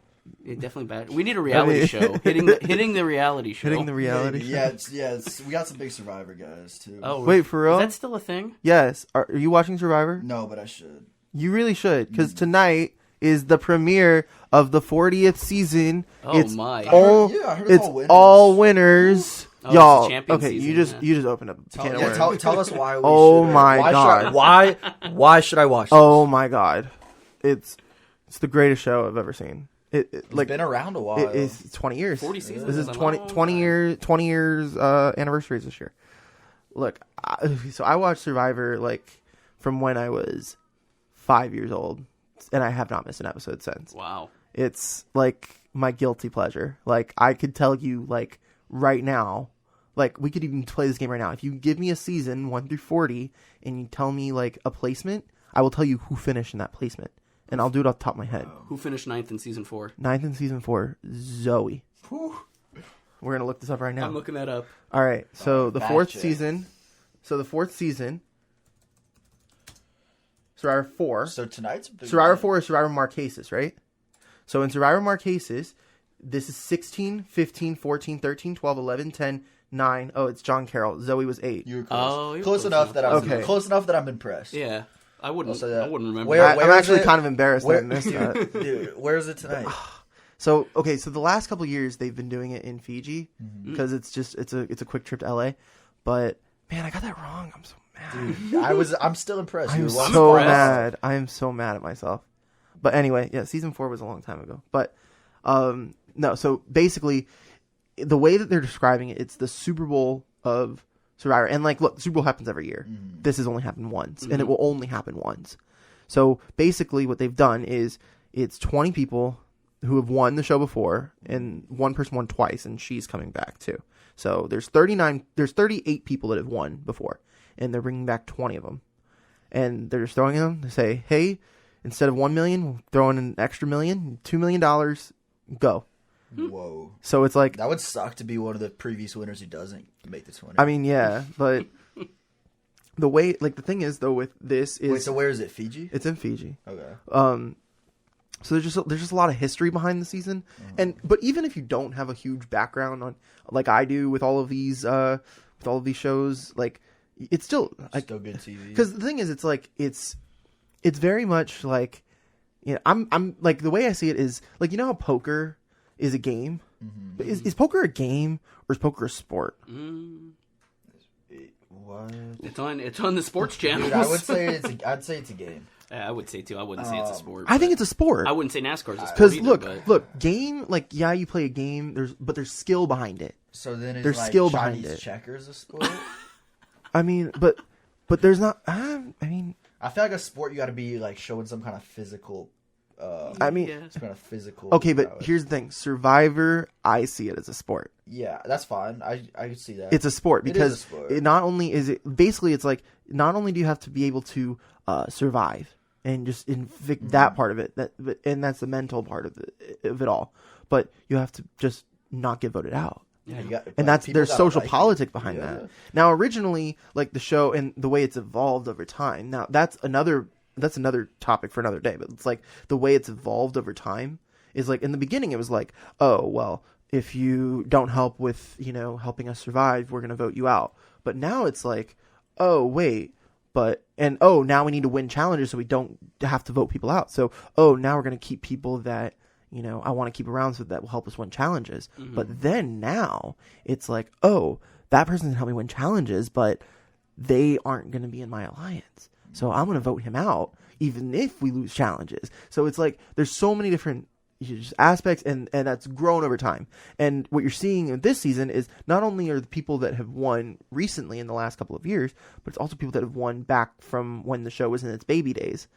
Yeah, definitely bad. We need a reality show. Hitting the reality show. Hitting the reality show. Yes. We got some big Survivor guys too. Oh, wait, for real? Is that still a thing? Yes. Are you watching Survivor? No, but I should. You really should, because tonight is the premiere of the 40th season. Oh my! I heard it's all winners. Oh, Y'all, it's the okay, season, you just opened up a can of worms. Tell us why. Why should I watch this? Oh my god, it's the greatest show I've ever seen. It's been around a while. It's 20 years. 40 seasons. This is 20 years anniversaries this year. Look, so I watched Survivor from when I was 5 years old, and I have not missed an episode since. Wow. It's my guilty pleasure. I could tell you right now, we could even play this game right now. If you give me a season 1 through 40 and you tell me a placement, I will tell you who finished in that placement. And I'll do it off the top of my head. Who finished 9th in season 4? 9th in season 4, Zoe. Whew. We're gonna look this up right now. I'm looking that up. All right. So the fourth season. Survivor 4. So tonight's Survivor 4 is Survivor Marquesas, right? So in Survivor Marquesas, this is 16, 15, 14, 13, 12, 11, 10, 9. Oh, it's John Carroll. Zoe was 8. You were close. Oh, you're close enough that I'm impressed. Yeah. I wouldn't remember. Where I'm actually kind of embarrassed that I missed that. Dude, where is it tonight? So the last couple of years they've been doing it in Fiji because it's a quick trip to LA. But man, I got that wrong. I'm so mad. Dude, I'm still impressed. I'm so mad. I am so mad at myself. But anyway, yeah, season 4 was a long time ago. But no, so basically the way that they're describing it, it's the Super Bowl of Survivor. And look, the Super Bowl happens every year. This has only happened once, and it will only happen once. So basically what they've done is it's 20 people who have won the show before, and one person won twice, and she's coming back too. So there's 38 people that have won before, and they're bringing back 20 of them. And they're just throwing them to say, hey, instead of $1 million, we'll throw in an extra $1 million, $2 million, go. Whoa. So it's that would suck to be one of the previous winners who doesn't make the 20. I mean, yeah, but the way, the thing is though with this is. Wait, so where is it? Fiji? It's in Fiji. Okay. So there's just a lot of history behind the season, but even if you don't have a huge background on like I do with all of these shows, it's still still good TV. Because the thing is, it's very much I'm the way I see it is how poker is a game. But is poker a game or is poker a sport? What? It's on the sports channel. Dude, I'd say it's a game. I would say too. I wouldn't say it's a sport. I think it's a sport. I wouldn't say NASCAR's a sport. Because either, look, game you play a game. There's skill behind it. So then there's skill behind Chinese it. Checkers a sport? I mean, but there's not. I mean, I feel like a sport you got to be showing some kind of physical. Some kind of physical. Okay, but here's the thing: Survivor, I see it as a sport. Yeah, that's fine. I can see that. It's a sport because it is a sport. It not only is it basically it's not only do you have to be able to survive and just that part of it and that's the mental part of it all, but you have to just not get voted out. Yeah, and there's social politics behind that. Now, originally, the show and the way it's evolved over time. Now, that's another topic for another day. But it's the way it's evolved over time is in the beginning, it was oh well, if you don't help with, helping us survive, we're going to vote you out. But now it's like, oh, wait, now we need to win challenges so we don't have to vote people out. So, now we're going to keep people that, I want to keep around so that will help us win challenges. Mm-hmm. But then now it's like, that person can help me win challenges, but they aren't going to be in my alliance. So I'm going to vote him out, even if we lose challenges. So it's like, there's so many different aspects, and that's grown over time. And what you're seeing in this season is not only are the people that have won recently in the last couple of years, but it's also people that have won back from when the show was in its baby days,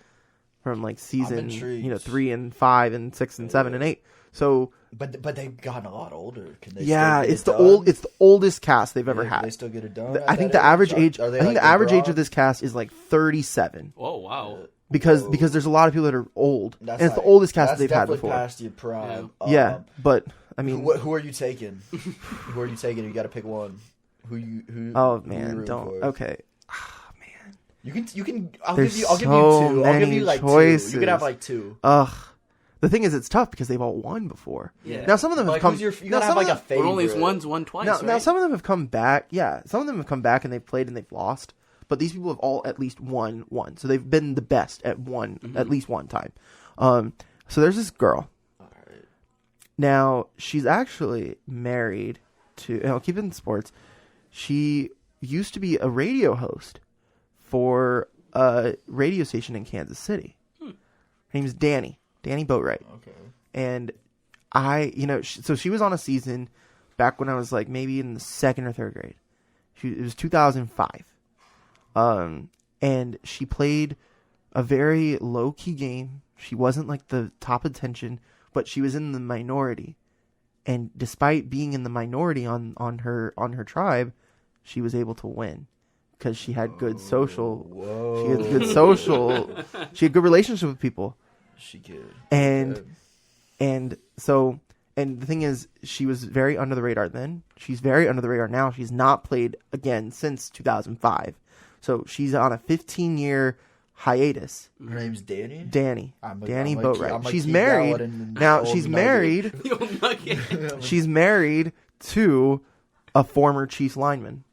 from like season 3 and 5 and 6 and 7 and 8. So, but they've gotten a lot older. Can they it's the oldest cast they've ever had. They still get it done. I think the average age. I think the average age of this cast is like 37. Oh wow. Because there's a lot of people that are old, and it's the oldest cast they've had before. Past your prime. Yeah, but I mean, who are you taking? Who are you taking? You got to pick one. Who? Oh man, don't. For? Okay. Man, you can. I'll give you 2. I'll give you like choices. 2. You can have like 2. The thing is, it's tough because they've all won before. Yeah. Now some of them have come. You gotta have like a favorite. But only one's won twice. Now some of them have come back. Yeah, some of them have come back and they've played and they've lost. But these people have all at least won one. So they've been the best at at least one time. So there's this girl. All right. Now, she's actually married to, and I'll keep it in sports, she used to be a radio host for a radio station in Kansas City. Her name is Danny Boatwright. Okay. And so she was on a season back when I was like maybe in the 2nd or 3rd grade. It was 2005. And she played a very low-key game. She wasn't like the top attention, but she was in the minority. And despite being in the minority on her tribe, she was able to win because she had good social. Whoa. She had good social. She had good relationship with people. She could. And the thing is, she was very under the radar then. She's very under the radar now. She's not played again since 2005. So she's on a 15-year hiatus. Her name's Danny? Danny Boatwright. She's married. Now, she's married. She's married to a former Chiefs lineman.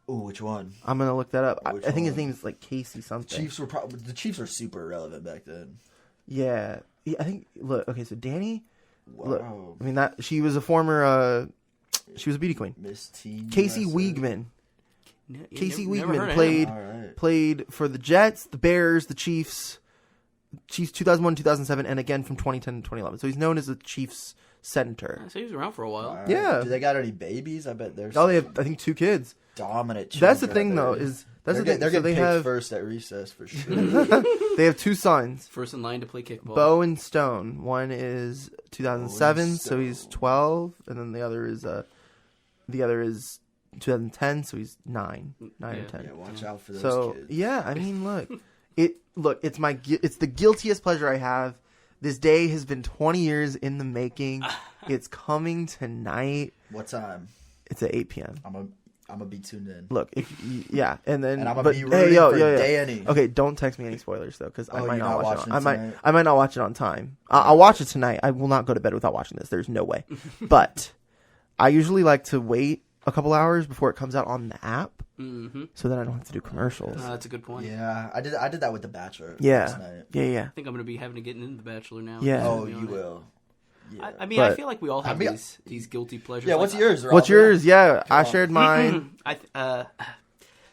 Ooh, which one? I'm going to look that up. I think his name is like Casey something. The Chiefs were super irrelevant back then. Yeah. I think, look, okay, so Danny, wow. Look, I mean, she was a former, she was a beauty queen. Miss Teen Casey USA. Wiegman. Casey never Wiegman played for the Jets, the Bears, the Chiefs 2001, 2007, and again from 2010 to 2011. So he's known as the Chiefs center. So he was around for a while. Right. Yeah. Do they got any babies? I bet there's. Oh, they have, I think, 2 kids. Dominant. That's the thing, though. They're getting picked first at recess for sure. They have 2 sons. First in line to play kickball. Bo and Stone. One is 2007, so he's 12, and then the other is 2010, so he's 9 or 10. Yeah, watch out for those kids. Yeah, I mean, look, it's the guiltiest pleasure I have. This day has been 20 years in the making. It's coming tonight. What time? It's at 8 p.m. I'm gonna be tuned in. Look, and then I'm gonna be rooting for Danny. Okay, don't text me any spoilers though, because I might not watch it. Tonight? I might not watch it on time. I'll watch it tonight. I will not go to bed without watching this. There's no way. But I usually like to wait a couple hours before it comes out on the app, so that I don't have to do commercials. That's a good point. Yeah, I did that with The Bachelor. Yeah, last night. yeah. I think I'm going to be having to get into The Bachelor now. Yeah. Oh, you will. Yeah. I mean, I feel like we all have these guilty pleasures. Yeah, what's yours? What's yours? Yeah, I shared mine.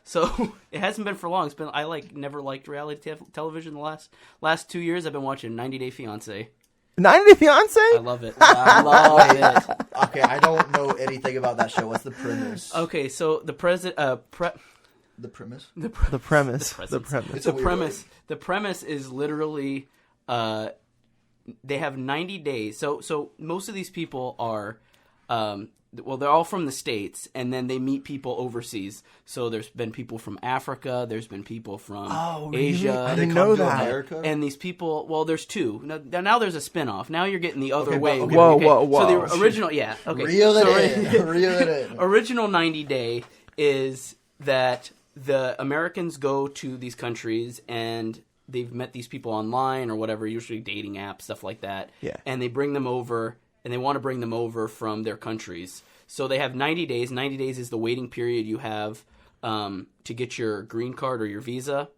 So it hasn't been for long. It's been never liked reality television. The last 2 years, I've been watching 90 Day Fiance. 90 Day Fiance? I love it. I love it. Okay, I don't know anything about that show. What's the premise? Okay, so the premise. The premise is literally they have 90 days. So most of these people are they're all from the States, and then they meet people overseas. So there's been people from Africa, there's been people from Asia. I didn't know that. America? And these people, well, there's 2. Now there's a spinoff. Now you're getting the other way. Okay. Whoa. So the original, yeah. Okay. Reel it in. Original 90 Day is that the Americans go to these countries and they've met these people online or whatever, usually dating apps, stuff like that. Yeah. And they bring them over and they want to bring them over from their countries. So they have 90 days. 90 days is the waiting period you have to get your green card or your visa.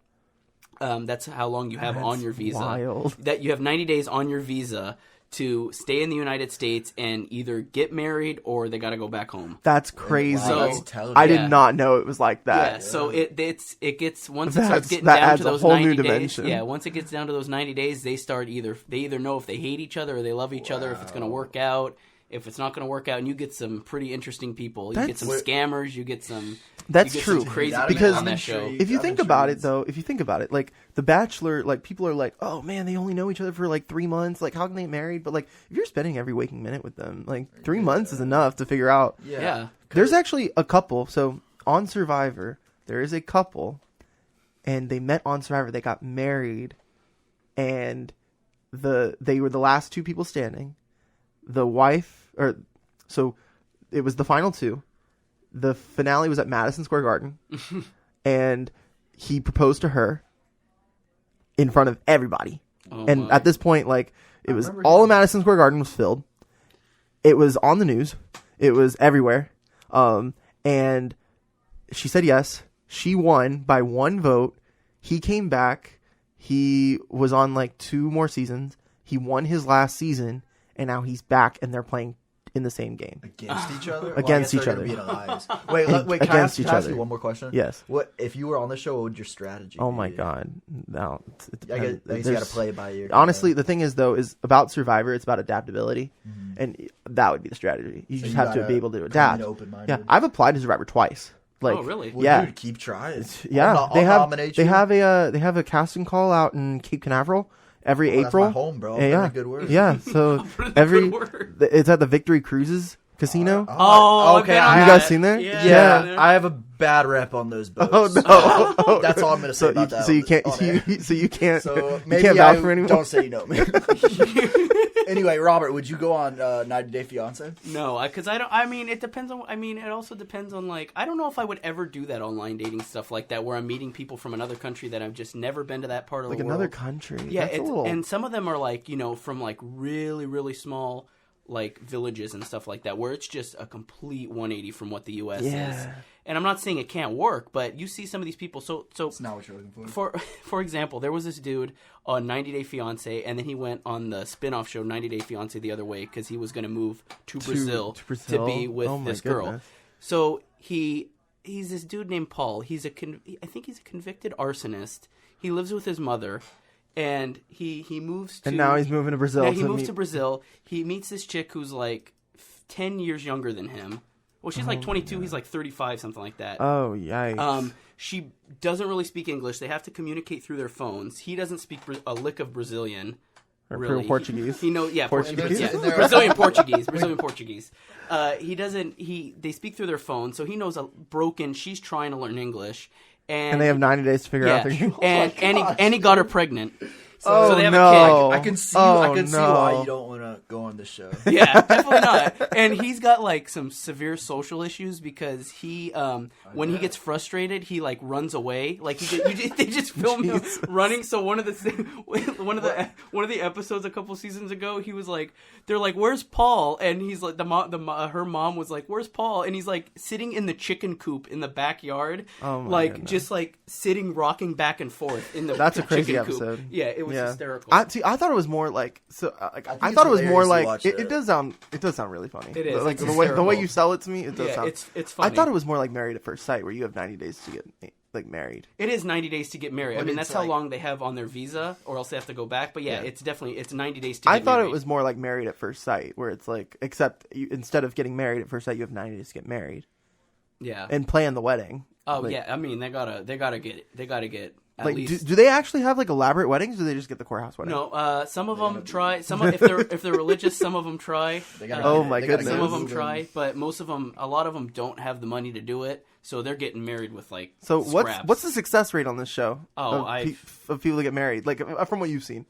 That's how long you have on your visa. Wild. That you have 90 days on your visa to stay in the United States and either get married or they got to go back home. That's crazy. Wow, So- that's I Yeah. did not know it was like that. Yeah, so it gets once it That's- starts getting that down adds to a those whole 90 new days. dimension. Yeah, once it gets down to those 90 days, they either know if they hate each other or they love each other, if it's going to work out. If it's not going to work out, and you get some pretty interesting people. You get some scammers. You get some. That's you get true. Some crazy Because people on that show. If you think about it, though, like The Bachelor, like people are like, oh man, they only know each other for like 3 months. Like, how can they get married? But like, if you're spending every waking minute with them, like 3 months is enough to figure out. Yeah. There's actually a couple. So on Survivor, there is a couple, and they met on Survivor. They got married, and they were the last 2 people standing. The wife, so it was the final 2. The finale was at Madison Square Garden, and he proposed to her in front of everybody. And at this point, like, it was all of Madison Square Garden was filled. It was on the news. It was everywhere. And she said yes. She won by 1 vote. He came back. He was on like 2 more seasons. He won his last season, and now he's back, and they're playing in the same game. Against each other? Against each other. Wait, can Against I each ask other. you one more question? Yes. What if you were on the show? What would your strategy? Oh be? my God! No, I guess you got to play it by ear. Honestly, the thing is though, is about Survivor. It's about adaptability, and that would be the strategy. You just have to be able to adapt. Yeah, I've applied to Survivor twice. Like, Oh, really? Well, yeah, dude, keep trying. yeah. I'll nominate you. They have a casting call out in Cape Canaveral every That's April. my home, bro. Yeah, Very good word. yeah. So every it's at the Victory Cruises Casino. Oh, okay. I've been on You that. guys seen that? Yeah, I have a bad rep on those boats. Oh no! That's all I'm gonna say about that. So you can't. on air. So you can't. So you maybe can't vouch for anyone. don't say you know me. Anyway, Robert, would you go on 90 Day Fiance? No, because I don't. I mean, it depends on. I mean, it also depends on like. I don't know if I would ever do that online dating stuff like that, where I'm meeting people from another country that I've just never been to that part of Like the world. another country. Yeah, That's a little... and some of them are like from like really really small like villages and stuff like that, where it's just a complete 180 from what the U.S. is. And I'm not saying it can't work, but you see some of these people. So It's not what you're looking for. For example, there was this dude on 90 Day Fiance, and then he went on the spin-off show 90 Day Fiance the other way because he was going to move to Brazil to be with Oh my this girl. goodness. So he's this dude named Paul. I think he's a convicted arsonist. He lives with his mother, and he moves to... And now he's moving to Brazil. Yeah, he moves to Brazil. He meets this chick who's like 10 years younger than him. Well, she's like 22. He's like 35, something like that. Oh, yikes. She doesn't really speak English. They have to communicate through their phones. He doesn't speak a lick of Brazilian. Or Really. Portuguese. He knows, yeah, Portuguese. Yeah, Brazilian Portuguese. Brazilian Portuguese. He doesn't. They speak through their phone, so he knows a broken. She's trying to learn English, and they have 90 days to figure out their... and he got her pregnant. Oh, so they have no. a kid. I can see. Oh, I can see no. why you don't want to go on this show. Yeah, definitely not. And he's got like some severe social issues because he, when he gets frustrated, he like runs away. Like they just film him running. So one of the episodes a couple seasons ago, he was like, they're like, "Where's Paul?" And he's like, her mom was like, "Where's Paul?" And he's like sitting in the chicken coop in the backyard, Oh my like goodness. just like sitting, rocking back and forth in the. That's a crazy chicken coop. episode. Yeah, it was hysterical. I thought it was more like I it's thought it was more hilarious to like watch it that. does sound really funny. It is. Like It's the way hysterical. you sell it to me, it does Yeah, sound. it's funny. I thought it was more like Married at First Sight, where you have 90 days to get like married. It is 90 days to get married. I But mean, it's that's how like- long they have on their visa, or else they have to go back. But yeah, Yeah. it's 90 days to get I thought married. it was more like Married at First Sight, where it's like except instead of getting married at first sight, you have 90 days to get married Yeah. and plan the wedding. Oh Like- yeah. I mean, they gotta get at Like, least. do they actually have like elaborate weddings? Or do they just get the courthouse wedding? No, some of them try. If they're religious, some of them try. Oh my goodness. Some of them try, but a lot of them don't have the money to do it, so they're getting married with like. So scraps. what's the success rate on this show? Oh, of people that get married, like from what you've seen.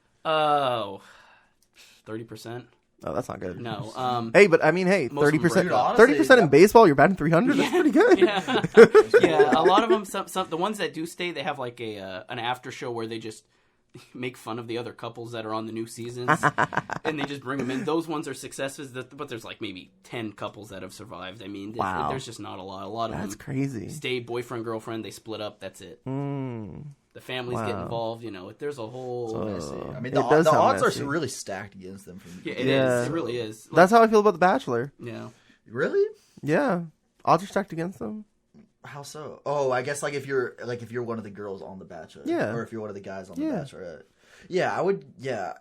30%. Oh, that's not good. No. Hey, but I mean, hey, Most of them 30%, break up. 30% in baseball, you're batting 300. That's pretty good. Yeah, a lot of them. Some the ones that do stay, they have like an after show where they just make fun of the other couples that are on the new seasons, and they just bring them in. Those ones are successes, but there's like maybe 10 couples that have survived. I mean, Wow. there's just not a lot. A lot of That's them crazy. stay boyfriend, girlfriend, they split up, that's it. The families get Wow. involved, there's a whole... I mean, It the does sound odds messy. are really stacked against them. From Yeah, it Yeah. is. It really is. That's how I feel about The Bachelor. Yeah. Really? Yeah. Odds are stacked against them. How so? Oh, I guess if you're one of the girls on The Bachelor, Yeah. or if you're one of the guys on Yeah. The Bachelorette. Yeah, I would. Yeah,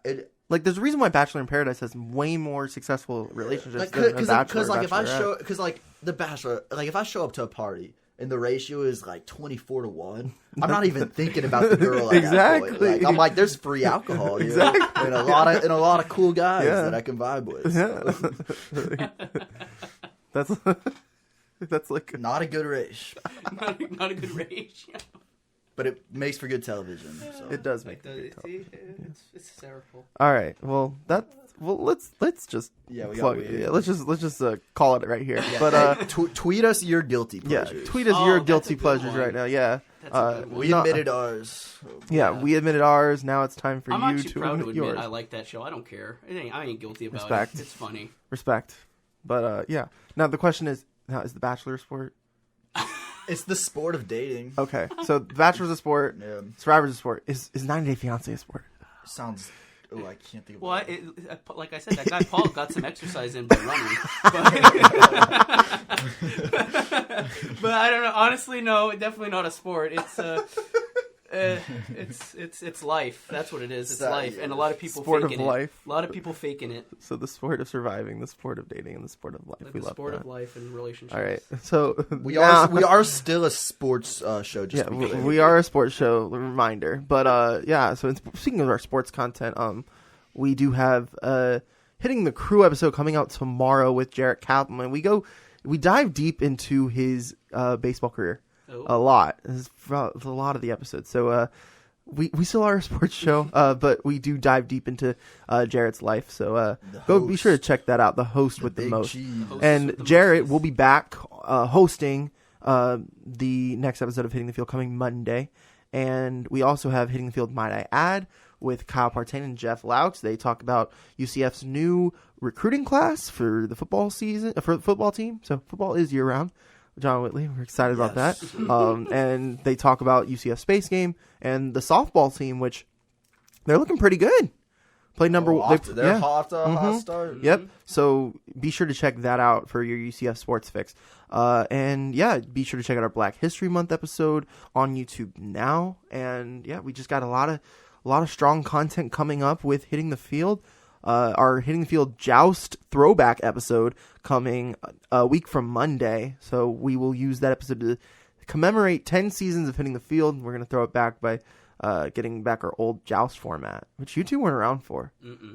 Like, there's a reason why Bachelor in Paradise has way more successful relationships than The Bachelor. Because if I Bachelorette. show, because like The Bachelor, like if I show up to a party and the ratio is like 24-1, I'm not even thinking about the girl at that point. Exactly. Like, I'm like, there's free alcohol here, and a lot of cool guys Yeah. that I can vibe with. So. That's like Not a good ratio, Not a good ratio. but it makes for good television. So. it does make. It's hysterical. All right. Well, let's just Yeah, we plug got it. weird. Yeah, let's just call it right here. Yeah, But hey, tweet us your guilty yeah, pleasures. tweet us Oh, your that's guilty a good pleasures one. right now. Yeah. That's a good one. We no- admitted ours. Yeah, we admitted ours. Now it's time for I'm you actually to proud to admit admit yours. I like that show. I don't care. I ain't guilty about Respect. it. It's funny. Respect. But yeah. Now the question is, is The Bachelor a sport? It's the sport of dating. Okay, so The Bachelor's a sport. Yeah. Survivor's a sport. Is 90 Day Fiancé a sport? Sounds. Oh, I can't think of Well, it. like I said, that guy Paul got some exercise in by running. But I don't know. Honestly, no, definitely not a sport. It's life. That's what it is. It's life, and a lot of people Sport of faking life. it. A lot of people faking it. So the sport of surviving, the sport of dating, and the sport of life. Like we the love sport that. of life and relationships. All right, so We now- are still a sports show. Just Yeah, to be clear. we are a sports show. Reminder, but yeah. So speaking of our sports content, we do have Hitting the Crew episode coming out tomorrow with Jarrett Kaplan. We dive deep into his baseball career a lot. This is for a lot of the episodes. So we still are a sports show, but we do dive deep into Jarrett's life. So go be sure to check that out. The host with the Big most. cheese. And Jarrett will be back hosting the next episode of Hitting the Field coming Monday. And we also have Hitting the Field, Might I Add, with Kyle Partain and Jeff Laux. They talk about UCF's new recruiting class for the football season, for the football team. So football is year round. Jon Whitley, we're excited about that. And they talk about UCF Space Game and the softball team, which they're looking pretty good. Played number one. They're hot start. Yep. So be sure to check that out for your UCF sports fix. And yeah, be sure to check out our Black History Month episode on YouTube now. And yeah, we just got a lot of strong content coming up with Hitting the Field. Our Hitting the Field Joust throwback episode coming a week from Monday. So we will use that episode to commemorate 10 seasons of Hitting the Field. We're going to throw it back by getting back our old Joust format, which you two weren't around for.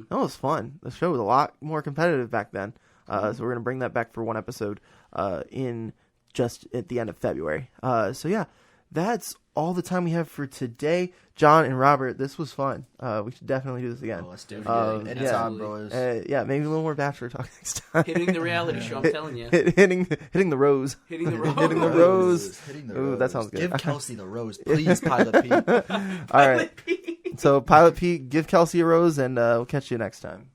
That was fun. The show was a lot more competitive back then. So we're going to bring that back for one episode in just at the end of February. So yeah, that's all the time we have for today. John and Robert, this was fun. We should definitely do this again. Let's do it again. Anytime, boys. Yeah, maybe a little more Bachelor talk next time. Hitting the reality show, I'm telling you. Hitting the rose. Hitting the rose. Hitting the rose. Hitting the Ooh, rose. that sounds good. Give Kelsey the rose, please, Pilot Pete. All right. So Pilot Pete, give Kelsey a rose, and we'll catch you next time.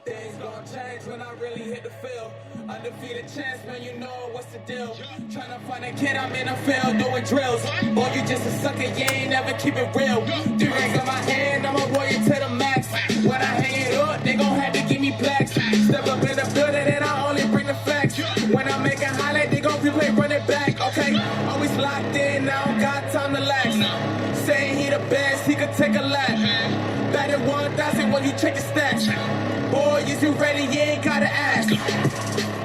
Things gon' change when I really hit the field. Undefeated champs, man, you know what's the deal. Tryna find a kid, I'm in the field doing drills. Boy, you just a sucker, you ain't never keep it real. 3 rings on my hand, I'm a warrior to the max. When I hang it up, they gon' have to give me blacks. Step up in the building and I only bring the facts. When I make a highlight, they gon' replay, run it back, okay? Always locked in, I don't got time to lax. Saying he the best, he could take a lap. Batted 1,000 when you check the stats. Boy, is you ready? You ain't gotta ask.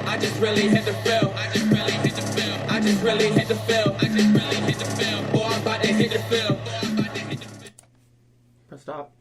I just really hit the field. I just really hit the field. I just really hit the field. I just really hit the field. Boy, I'm about to hit the field. Press stop.